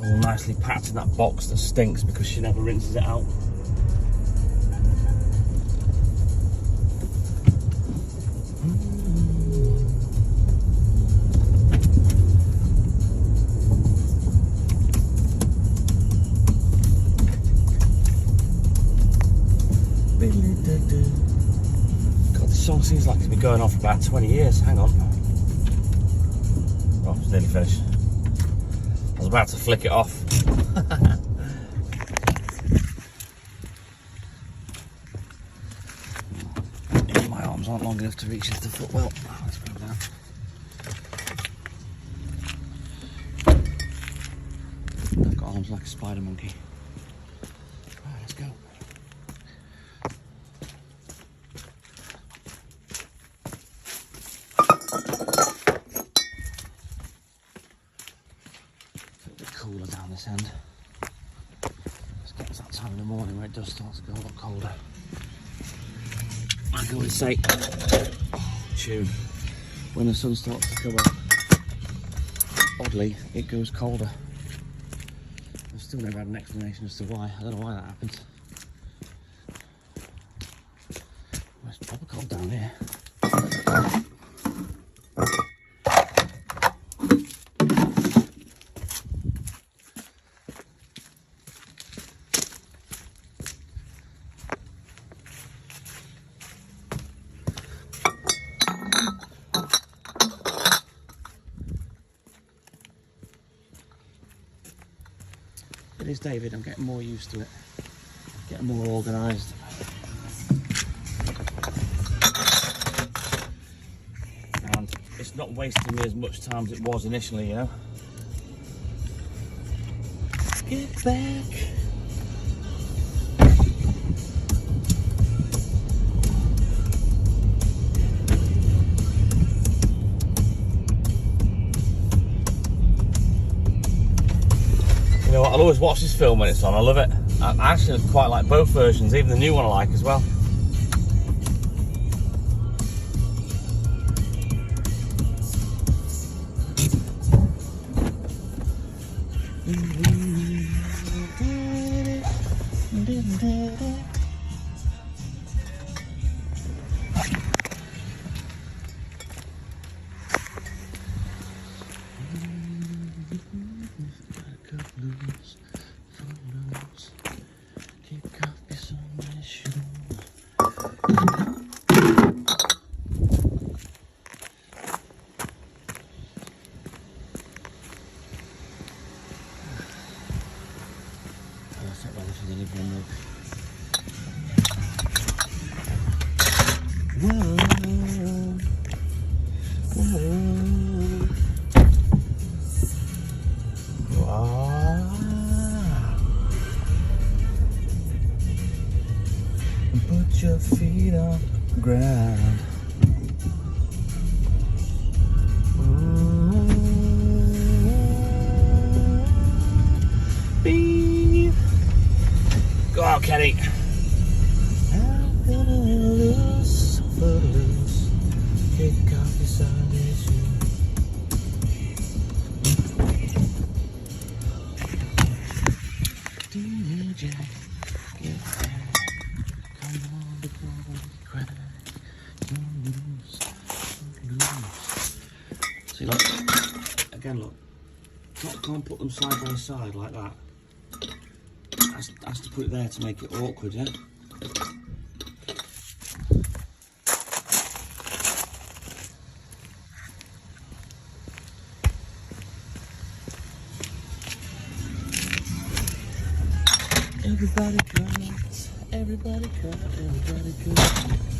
All nicely packed in that box that stinks because she never rinses it out. God, this song seems like it's been going on for about 20 years. Hang on. It's nearly finished. I was about to flick it off. My arms aren't long enough to reach into the footwell. Let's put them down. I've got arms like a spider monkey. Right, let's go. Cooler down this end. Let's get to that time in the morning where it does start to go a lot colder. I can always say, tune, when the sun starts to come up, oddly, it goes colder. I've still never had an explanation as to why. I don't know why that happens. Well, it's proper cold down here. It is David, I'm getting more used to it, getting more organised. And it's not wasting me as much time as it was initially, you know. Get back. You know what, I'll always watch this film when it's on, I love it. I actually quite like both versions, even the new one I like as well. Put your feet on the ground. Go out, Kenny. I'm gonna loose, footloose, kick off your Sunday shoes. DJ Jack, get back. Come on, before we cry. Loose. See, look. Again, look. Can't put them side by side like that. Has to put it there to make it awkward, yeah? Everybody cut, everybody cut, everybody cut.